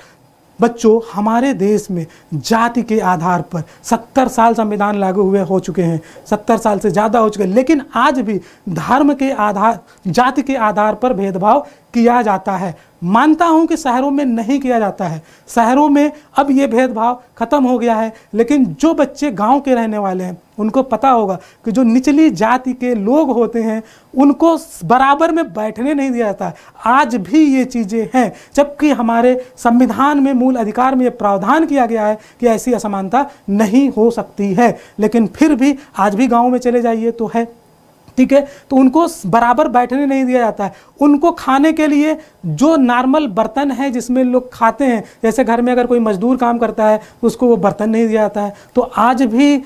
Speaker 1: बच्चों हमारे देश में जाति के आधार पर 70 साल संविधान लागू हुए हो चुके हैं, 70 साल से ज़्यादा हो चुके हैं, लेकिन आज भी धर्म के आधार, जाति के आधार पर भेदभाव किया जाता है। मानता हूं कि शहरों में नहीं किया जाता है, शहरों में अब ये भेदभाव खत्म हो गया है, लेकिन जो बच्चे गांव के रहने वाले हैं उनको पता होगा कि जो निचली जाति के लोग होते हैं उनको बराबर में बैठने नहीं दिया जाता है। आज भी ये चीज़ें हैं, जबकि हमारे संविधान में, मूल अधिकार में ये प्रावधान किया गया है कि ऐसी असमानता नहीं हो सकती है, लेकिन फिर भी आज भी गाँव में चले जाइए तो है। ठीक है, तो उनको बराबर बैठने नहीं दिया जाता है। उनको खाने के लिए जो नॉर्मल बर्तन है जिसमें लोग खाते हैं, जैसे घर में अगर कोई मजदूर काम करता है तो उसको वो बर्तन नहीं दिया जाता है। तो आज भी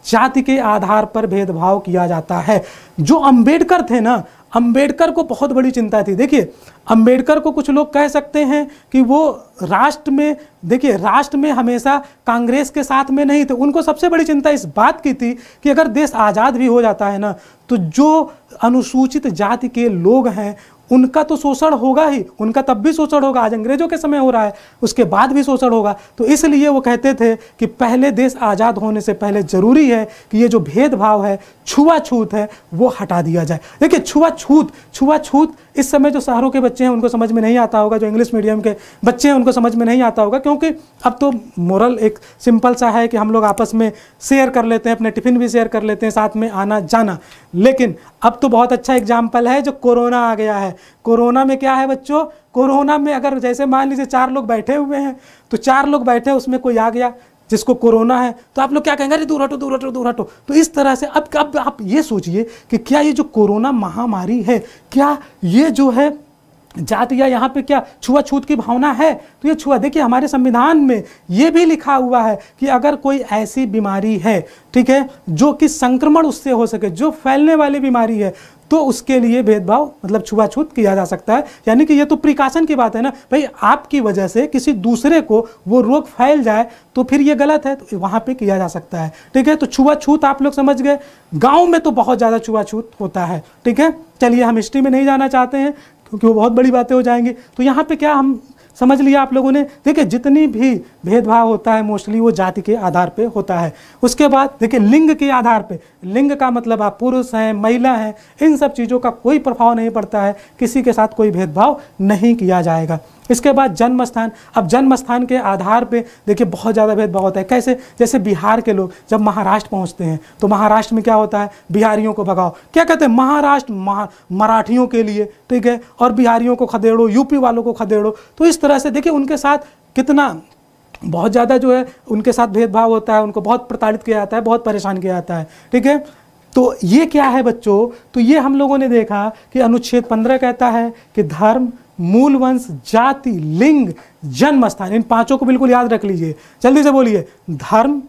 Speaker 1: जाति के आधार पर भेदभाव किया जाता है। जो अंबेडकर थे ना, अंबेडकर को बहुत बड़ी चिंता थी। देखिए, अंबेडकर को कुछ लोग कह सकते हैं कि वो राष्ट्र में, देखिए राष्ट्र में हमेशा कांग्रेस के साथ में नहीं थे। उनको सबसे बड़ी चिंता इस बात की थी कि अगर देश आज़ाद भी हो जाता है ना, तो जो अनुसूचित जाति के लोग हैं उनका तो शोषण होगा ही, उनका तब भी शोषण होगा, आज अंग्रेजों के समय हो रहा है, उसके बाद भी शोषण होगा। तो इसलिए वो कहते थे कि पहले देश आज़ाद होने से पहले ज़रूरी है कि ये जो भेदभाव है, छुआछूत है, वो हटा दिया जाए। देखिए, छुआछूत इस समय जो शहरों के बच्चे हैं उनको समझ में नहीं आता होगा, जो इंग्लिश मीडियम के बच्चे हैं उनको समझ में नहीं आता होगा, क्योंकि अब तो मोरल एक सिंपल सा है कि हम लोग आपस में शेयर कर लेते हैं, अपने टिफ़िन भी शेयर कर लेते हैं, साथ में आना जाना। लेकिन अब तो बहुत अच्छा एग्जाम्पल है जो कोरोना आ गया है। कोरोना में क्या है बच्चों, कोरोना में अगर जैसे मान लीजिए 4 लोग बैठे हुए हैं, तो 4 लोग बैठे हैं, उसमें कोई आ गया जिसको कोरोना है, तो आप लोग क्या कहेंगे, अरे दूर हटो दूर हटो दूर हटो। तो इस तरह से अब आप ये सोचिए कि क्या ये जो कोरोना महामारी है, क्या ये जो है जाति या यहाँ पे क्या छुआछूत की भावना है? तो ये छुआ, देखिए हमारे संविधान में ये भी लिखा हुआ है कि अगर कोई ऐसी बीमारी है, ठीक है, जो कि संक्रमण उससे हो सके, जो फैलने वाली बीमारी है, तो उसके लिए भेदभाव मतलब छुआछूत किया जा सकता है। यानी कि ये तो प्रिकॉशन की बात है ना भाई, आपकी वजह से किसी दूसरे को वो रोग फैल जाए तो फिर ये गलत है, तो वहाँ पे किया जा सकता है। ठीक है, तो छुआछूत आप लोग समझ गए। गांव में तो बहुत ज़्यादा छुआछूत होता है। ठीक है, चलिए हम हिस्ट्री में नहीं जाना चाहते हैं क्योंकि वो बहुत बड़ी बातें हो जाएंगी। तो यहाँ पे क्या हम समझ लिया आप लोगों ने। देखिए, जितनी भी भेदभाव होता है मोस्टली वो जाति के आधार पे होता है। उसके बाद देखिए लिंग के आधार पे, लिंग का मतलब आप पुरुष हैं, महिला हैं, इन सब चीज़ों का कोई प्रभाव नहीं पड़ता है, किसी के साथ कोई भेदभाव नहीं किया जाएगा। इसके बाद जन्म स्थान। अब जन्म स्थान के आधार पे देखिए बहुत ज़्यादा भेदभाव होता है। कैसे? जैसे बिहार के लोग जब महाराष्ट्र पहुंचते हैं तो महाराष्ट्र में क्या होता है, बिहारियों को भगाओ, क्या कहते हैं, महाराष्ट्र मराठियों के लिए, ठीक है, और बिहारियों को खदेड़ो, यूपी वालों को खदेड़ो। तो इस तरह से देखिए उनके साथ कितना बहुत ज़्यादा जो है उनके साथ भेदभाव होता है, उनको बहुत प्रताड़ित किया जाता है, बहुत परेशान किया जाता है। ठीक है, तो ये क्या है बच्चों, तो ये हम लोगों ने देखा कि अनुच्छेद 15 कहता है कि धर्म, मूल वंश, जाति, लिंग, जन्म स्थान, इन पांचों को बिल्कुल याद रख लीजिए। जल्दी से बोलिए, धर्म,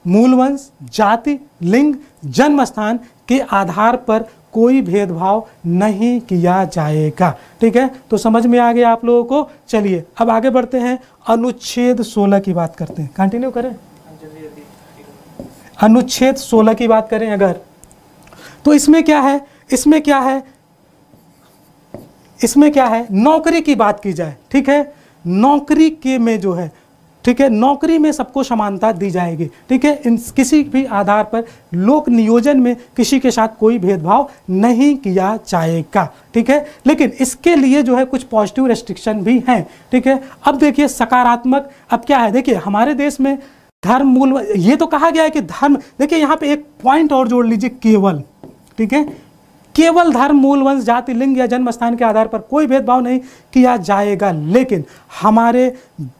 Speaker 1: मूल वंश, जाति, लिंग, जन्म स्थान के आधार पर कोई भेदभाव नहीं किया जाएगा। ठीक है, तो समझ में आ गया आप लोगों को। चलिए अब आगे बढ़ते हैं, अनुच्छेद 16 की बात करते हैं। कंटिन्यू करें, अनुच्छेद 16 की बात करें अगर, तो इसमें क्या है, इसमें क्या है, इसमें क्या है, नौकरी की बात की जाए। ठीक है, नौकरी के में जो है, ठीक है, नौकरी में सबको समानता दी जाएगी। ठीक है, इन किसी भी आधार पर लोक नियोजन में किसी के साथ कोई भेदभाव नहीं किया जाएगा। ठीक है, लेकिन इसके लिए जो है कुछ पॉजिटिव रेस्ट्रिक्शन भी हैं। ठीक है, अब देखिए सकारात्मक, अब क्या है, देखिए हमारे देश में धर्म, मूल, ये तो कहा गया है कि धर्म, देखिए यहाँ पे एक पॉइंट और जोड़ लीजिए, केवल, ठीक है, केवल धर्म, मूल वंश, जाति, लिंग या जन्म स्थान के आधार पर कोई भेदभाव नहीं किया जाएगा। लेकिन हमारे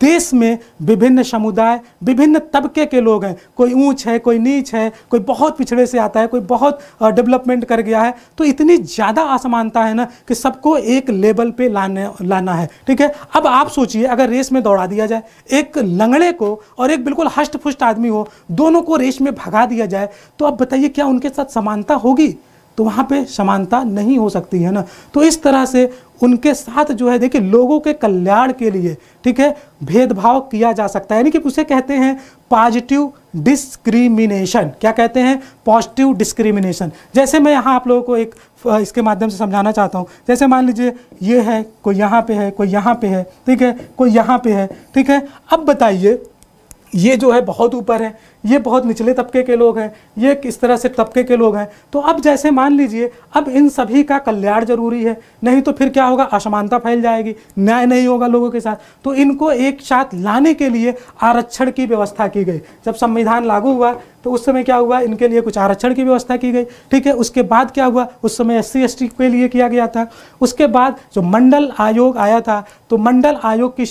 Speaker 1: देश में विभिन्न समुदाय, विभिन्न तबके के लोग हैं, कोई ऊंच है, कोई नीच है, कोई बहुत पिछड़े से आता है, कोई बहुत डेवलपमेंट कर गया है। तो इतनी ज़्यादा असमानता है ना कि सबको एक लेवल पे लाना है। ठीक है, अब आप सोचिए अगर रेस में दौड़ा दिया जाए, एक लंगड़े को और एक बिल्कुल हष्ट पुष्ट आदमी हो, दोनों को रेस में भगा दिया जाए, तो अब बताइए क्या उनके साथ समानता होगी? तो वहाँ पे समानता नहीं हो सकती है ना। तो इस तरह से उनके साथ जो है, देखिए लोगों के कल्याण के लिए, ठीक है, भेदभाव किया जा सकता है, यानी कि उसे कहते हैं पॉजिटिव डिस्क्रिमिनेशन। क्या कहते हैं? Positive discrimination. जैसे मैं यहाँ आप लोगों को एक इसके माध्यम से समझाना चाहता हूँ। जैसे मान लीजिए ये है, कोई यहाँ पे है, कोई यहाँ पे है, ठीक है, कोई यहाँ पे है, ठीक है। अब बताइए ये जो है बहुत ऊपर है, ये बहुत निचले तबके के लोग हैं, ये किस तरह से तबके के लोग हैं। तो अब जैसे मान लीजिए अब इन सभी का कल्याण जरूरी है, नहीं तो फिर क्या होगा, असमानता फैल जाएगी, न्याय नहीं होगा लोगों के साथ। तो इनको एक साथ लाने के लिए आरक्षण की व्यवस्था की गई। जब संविधान लागू हुआ तो उस समय क्या हुआ, इनके लिए कुछ आरक्षण की व्यवस्था की गई, ठीक है। उसके बाद क्या हुआ, उस समय SC ST के लिए किया गया था। उसके बाद जो मंडल आयोग आया था, तो मंडल आयोग की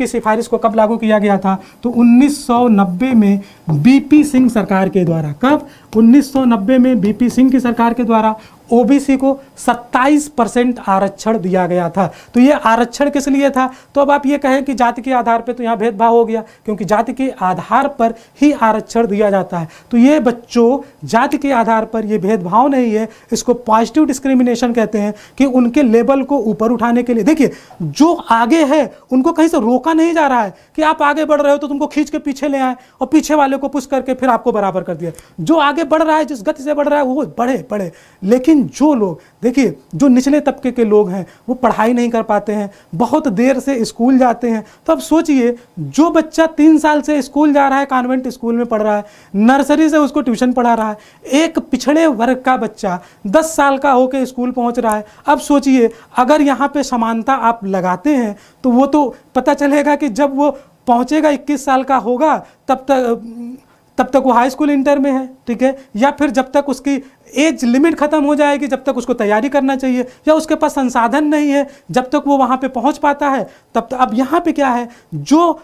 Speaker 1: सिफारिश को कब लागू किया गया था, तो 1990 में BP सिंह सरकार के द्वारा। कब, 1990 में BP सिंह की सरकार के द्वारा OBC को 27% आरक्षण दिया गया था। तो ये आरक्षण किस लिए था, तो अब आप ये कहें कि जाति के आधार पे, तो यहाँ भेदभाव हो गया, क्योंकि जाति के आधार पर ही आरक्षण दिया जाता है। तो ये बच्चों जाति के आधार पर ये भेदभाव नहीं है, इसको पॉजिटिव डिस्क्रिमिनेशन कहते हैं, कि उनके लेवल को ऊपर उठाने के लिए। देखिए जो आगे है उनको कहीं से रोका नहीं जा रहा है कि आप आगे बढ़ रहे हो तो तुमको खींच के पीछे ले आए और पीछे वाले को पुश करके फिर आपको बराबर कर दिया। जो आगे बढ़ रहा है, जिस गति से बढ़ रहा है वो बढ़े। लेकिन जो लोग, देखिए जो निचले तबके के लोग हैं वो पढ़ाई नहीं कर पाते हैं, बहुत देर से स्कूल जाते हैं। तो अब सोचिए जो बच्चा 3 साल से स्कूल जा रहा है, कॉन्वेंट स्कूल में पढ़ रहा है, नर्सरी से उसको ट्यूशन पढ़ा रहा है, एक पिछड़े वर्ग का बच्चा 10 साल का होकर स्कूल पहुंच रहा है। अब सोचिए अगर यहाँ पे समानता आप लगाते हैं तो वो तो पता चलेगा कि जब वो पहुंचेगा 21 साल का होगा तब तक वो हाई स्कूल इंटर में है, ठीक है, या फिर जब तक उसकी एज लिमिट खत्म हो जाएगी, जब तक उसको तैयारी करना चाहिए, या उसके पास संसाधन नहीं है जब तक वो वहाँ पे पहुँच पाता है तब तक। अब यहाँ पे क्या है, जो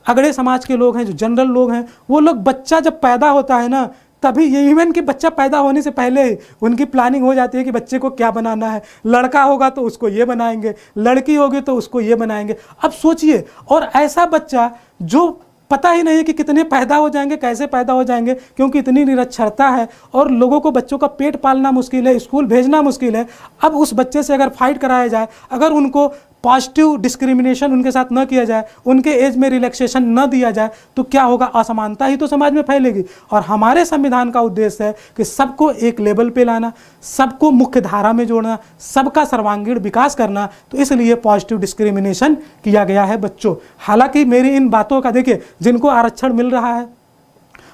Speaker 1: अगड़े समाज के लोग हैं, जो जनरल लोग हैं, वो लोग बच्चा जब पैदा होता है ना, तभी ये इवन कि बच्चा पैदा होने से पहले ही उनकी प्लानिंग हो जाती है कि बच्चे को क्या बनाना है। लड़का होगा तो उसको ये बनाएंगे, लड़की होगी तो उसको ये बनाएंगे। अब सोचिए, और ऐसा बच्चा जो पता ही नहीं है कि कितने पैदा हो जाएंगे, कैसे पैदा हो जाएंगे, क्योंकि इतनी निरक्षरता है और लोगों को, बच्चों का पेट पालना मुश्किल है, स्कूल भेजना मुश्किल है। अब उस बच्चे से अगर फाइट कराया जाए, अगर उनको पॉजिटिव डिस्क्रिमिनेशन उनके साथ न किया जाए, उनके एज में रिलैक्सेशन न दिया जाए, तो क्या होगा, असमानता ही तो समाज में फैलेगी। और हमारे संविधान का उद्देश्य है कि सबको एक लेवल पे लाना, सबको मुख्य धारा में जोड़ना, सबका सर्वांगीण विकास करना। तो इसलिए पॉजिटिव डिस्क्रिमिनेशन किया गया है बच्चों। हालांकि मेरी इन बातों का, देखिए जिनको आरक्षण मिल रहा है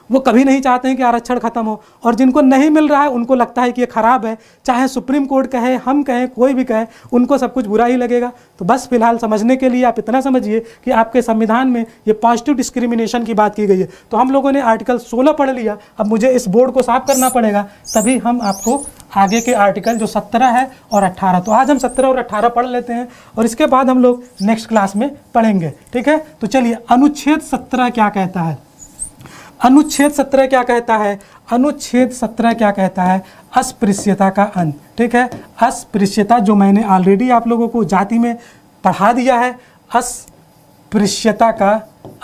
Speaker 1: वो कभी नहीं चाहते हैं कि आरक्षण खत्म हो, और जिनको नहीं मिल रहा है उनको लगता है कि ये खराब है। चाहे सुप्रीम कोर्ट कहे, हम कहें, कोई भी कहे, उनको सब कुछ बुरा ही लगेगा। तो बस फिलहाल समझने के लिए आप इतना समझिए कि आपके संविधान में ये पॉजिटिव डिस्क्रिमिनेशन की बात की गई है। तो हम लोगों ने आर्टिकल 16 पढ़ लिया, अब मुझे इस बोर्ड को साफ करना पड़ेगा, तभी हम आपको आगे के आर्टिकल जो 17 है और 18, तो आज हम 17 और 18 पढ़ लेते हैं और इसके बाद हम लोग नेक्स्ट क्लास में पढ़ेंगे, ठीक है। तो चलिए, अनुच्छेद 17 क्या कहता है? अनुच्छेद 17 क्या कहता है? अनुच्छेद 17 क्या कहता है? अस्पृश्यता का अंत, ठीक है। अस्पृश्यता, जो मैंने ऑलरेडी आप लोगों को जाति में पढ़ा दिया है, अस्पृश्यता का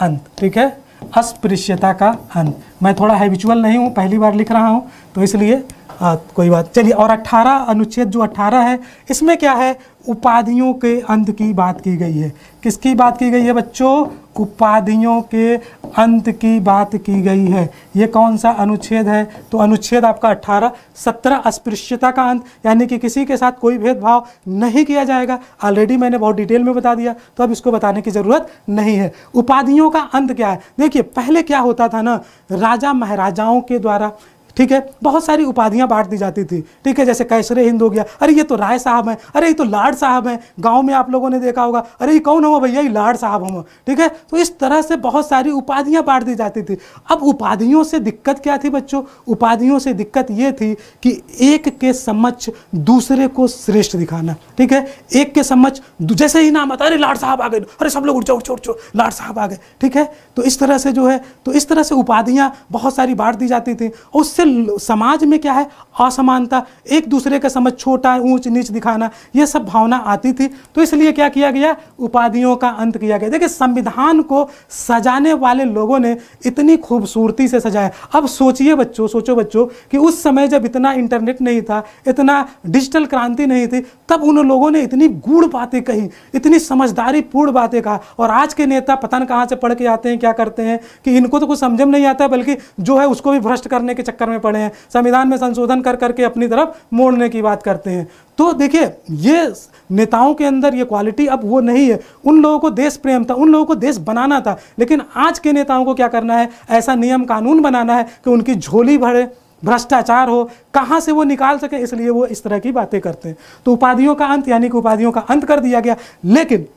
Speaker 1: अंत, ठीक है, अस्पृश्यता का अंत। मैं थोड़ा हैबिचुअल नहीं हूँ, पहली बार लिख रहा हूँ तो इसलिए कोई बात। चलिए, और 18 अनुच्छेद जो 18 है, इसमें क्या है, उपाधियों के अंत की बात की गई है। किसकी बात की गई है बच्चों? उपाधियों के अंत की बात की गई है। ये कौन सा अनुच्छेद है? तो अनुच्छेद आपका 18। 17 अस्पृश्यता का अंत, यानी कि किसी के साथ कोई भेदभाव नहीं किया जाएगा। ऑलरेडी मैंने बहुत डिटेल में बता दिया, तो अब इसको बताने की ज़रूरत नहीं है। उपाधियों का अंत क्या है? देखिए, पहले क्या होता था ना, राजा महाराजाओं के द्वारा, ठीक है, बहुत सारी उपाधियां बांट दी जाती थी, ठीक है, जैसे कैसरे हिंद हो गया, अरे ये तो राय साहब हैं, अरे ये तो लाड साहब हैं। गांव में आप लोगों ने देखा होगा, अरे ये कौन हो भैया, ये लाड साहब हम, ठीक है। तो इस तरह से बहुत सारी उपाधियां बांट दी जाती थी। अब उपाधियों से दिक्कत क्या थी बच्चों? उपाधियों से दिक्कत ये थी कि एक के समक्ष दूसरे को श्रेष्ठ दिखाना, ठीक है। एक के समक्ष जैसे ही नाम आता, अरे लाड साहब आ गए, अरे सब लोग उठ जाओ, लाड साहब आ गए, ठीक है। तो इस तरह से जो है, तो इस तरह से उपाधियां बहुत सारी बांट दी जाती थी। उससे समाज में क्या है, असमानता, एक दूसरे के समझ छोटा ऊंच नीच दिखाना, ये सब भावना आती थी। तो इसलिए क्या किया गया, उपाधियों का अंत किया गया। देखिए, संविधान को सजाने वाले लोगों ने इतनी खूबसूरती से सजाया। अब सोचिए बच्चों, सोचो बच्चों कि उस समय जब इतना इंटरनेट नहीं था, इतना डिजिटल क्रांति नहीं थी, तब उन लोगों ने इतनी गूढ़ बातें कही, इतनी समझदारी पूर्ण बातें कहा। और आज के नेता पता न कहाँ से पढ़ के आते हैं, क्या करते हैं कि इनको तो कुछ समझ में नहीं आता, बल्कि जो है उसको भी भ्रष्ट करने के चक्कर में में पड़े हैं, संविधान में संशोधन कर करके अपनी तरफ मोड़ने की बात करते हैं। तो देखिए ये नेताओं के अंदर ये क्वालिटी अब वो नहीं है। उन लोगों को देश प्रेम था, उन लोगों को देश बनाना था, लेकिन आज के नेताओं को क्या करना है, ऐसा नियम कानून बनाना है कि उनकी झोली भरे, भ्रष्टाचार हो, कहाँ से वो निकाल सके, इसलिए वो इस तरह की बातें करते हैं। तो उपाधियों का अंत यानी कि उपाधियों का अंत कर दिया गया। लेकिन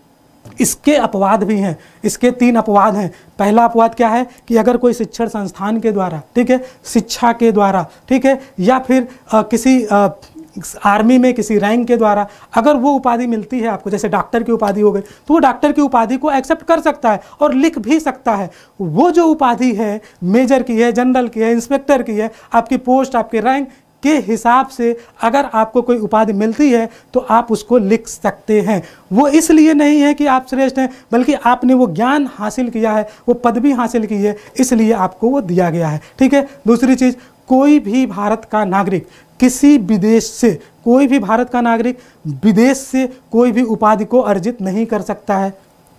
Speaker 1: इसके अपवाद भी हैं, इसके 3 अपवाद हैं। पहला अपवाद क्या है कि अगर कोई शिक्षण संस्थान के द्वारा, ठीक है, शिक्षा के द्वारा, ठीक है, या फिर किसी आर्मी में किसी रैंक के द्वारा अगर वो उपाधि मिलती है आपको, जैसे डॉक्टर की उपाधि हो गई, तो वो डॉक्टर की उपाधि को एक्सेप्ट कर सकता है और लिख भी सकता है। वो जो उपाधि है मेजर की है, जनरल की है, इंस्पेक्टर की है, आपकी पोस्ट, आपके रैंक के हिसाब से अगर आपको कोई उपाधि मिलती है तो आप उसको लिख सकते हैं। वो इसलिए नहीं है कि आप श्रेष्ठ हैं, बल्कि आपने वो ज्ञान हासिल किया है, वो पदवी हासिल की है, इसलिए आपको वो दिया गया है। ठीक है। दूसरी चीज़, कोई भी भारत का नागरिक किसी विदेश से, कोई भी भारत का नागरिक विदेश से कोई भी उपाधि को अर्जित नहीं कर सकता है।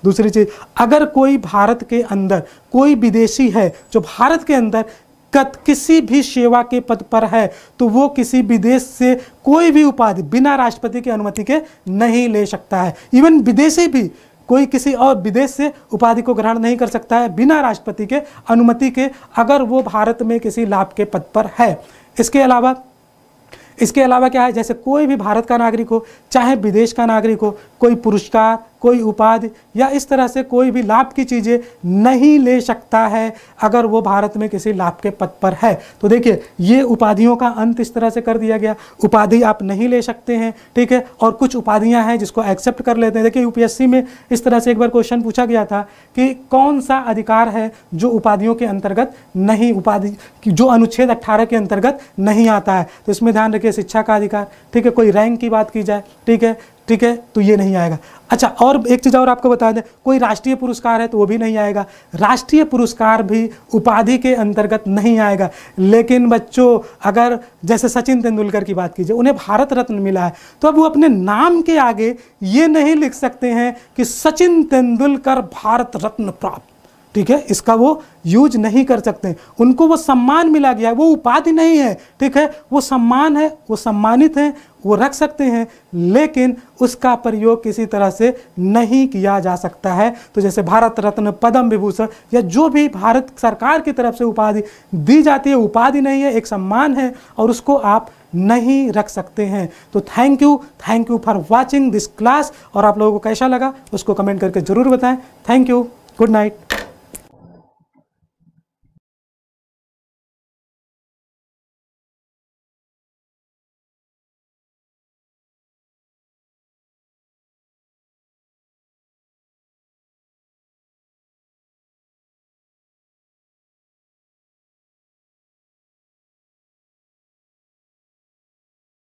Speaker 1: दूसरी चीज़, अगर कोई भारत के अंदर कोई विदेशी है जो भारत के अंदर किसी भी सेवा के पद पर है, तो वो किसी विदेश से कोई भी उपाधि बिना राष्ट्रपति की अनुमति के नहीं ले सकता है। इवन विदेशी भी कोई किसी और विदेश से उपाधि को ग्रहण नहीं कर सकता है बिना राष्ट्रपति के अनुमति के, अगर वो भारत में किसी लाभ के पद पर है। इसके अलावा क्या है, जैसे कोई भी भारत का नागरिक हो, चाहे विदेश का नागरिक हो, कोई पुरस्कार, कोई उपाधि या इस तरह से कोई भी लाभ की चीज़ें नहीं ले सकता है अगर वो भारत में किसी लाभ के पद पर है। तो देखिए ये उपाधियों का अंत इस तरह से कर दिया गया। उपाधि आप नहीं ले सकते हैं, ठीक है, और कुछ उपाधियां हैं जिसको एक्सेप्ट कर लेते हैं। देखिए यूपीएससी में इस तरह से एक बार क्वेश्चन पूछा गया था कि कौन सा अधिकार है जो उपाधियों के अंतर्गत नहीं, उपाधि जो अनुच्छेद 18 के अंतर्गत नहीं आता है। तो इसमें ध्यान रखिए, शिक्षा का अधिकार, ठीक है, कोई रैंक की बात की जाए, ठीक है, तो ये नहीं आएगा। अच्छा, और एक चीज़ और आपको बता दें, कोई राष्ट्रीय पुरस्कार है तो वो भी नहीं आएगा। राष्ट्रीय पुरस्कार भी उपाधि के अंतर्गत नहीं आएगा। लेकिन बच्चों, अगर जैसे सचिन तेंदुलकर की बात कीजिए, उन्हें भारत रत्न मिला है, तो अब वो अपने नाम के आगे ये नहीं लिख सकते हैं कि सचिन तेंदुलकर भारत रत्न प्राप्त, ठीक है, इसका वो यूज नहीं कर सकते। उनको वो सम्मान मिला गया है, वो उपाधि नहीं है, ठीक है, वो सम्मान है, वो सम्मानित हैं, वो रख सकते हैं, लेकिन उसका प्रयोग किसी तरह से नहीं किया जा सकता है। तो जैसे भारत रत्न, पद्म विभूषण या जो भी भारत सरकार की तरफ से उपाधि दी जाती है, उपाधि नहीं है, एक सम्मान है और उसको आप नहीं रख सकते हैं। तो thank you for watching this class. और आप लोगों को कैसा लगा उसको कमेंट करके ज़रूर बताएं। Thank you, good night.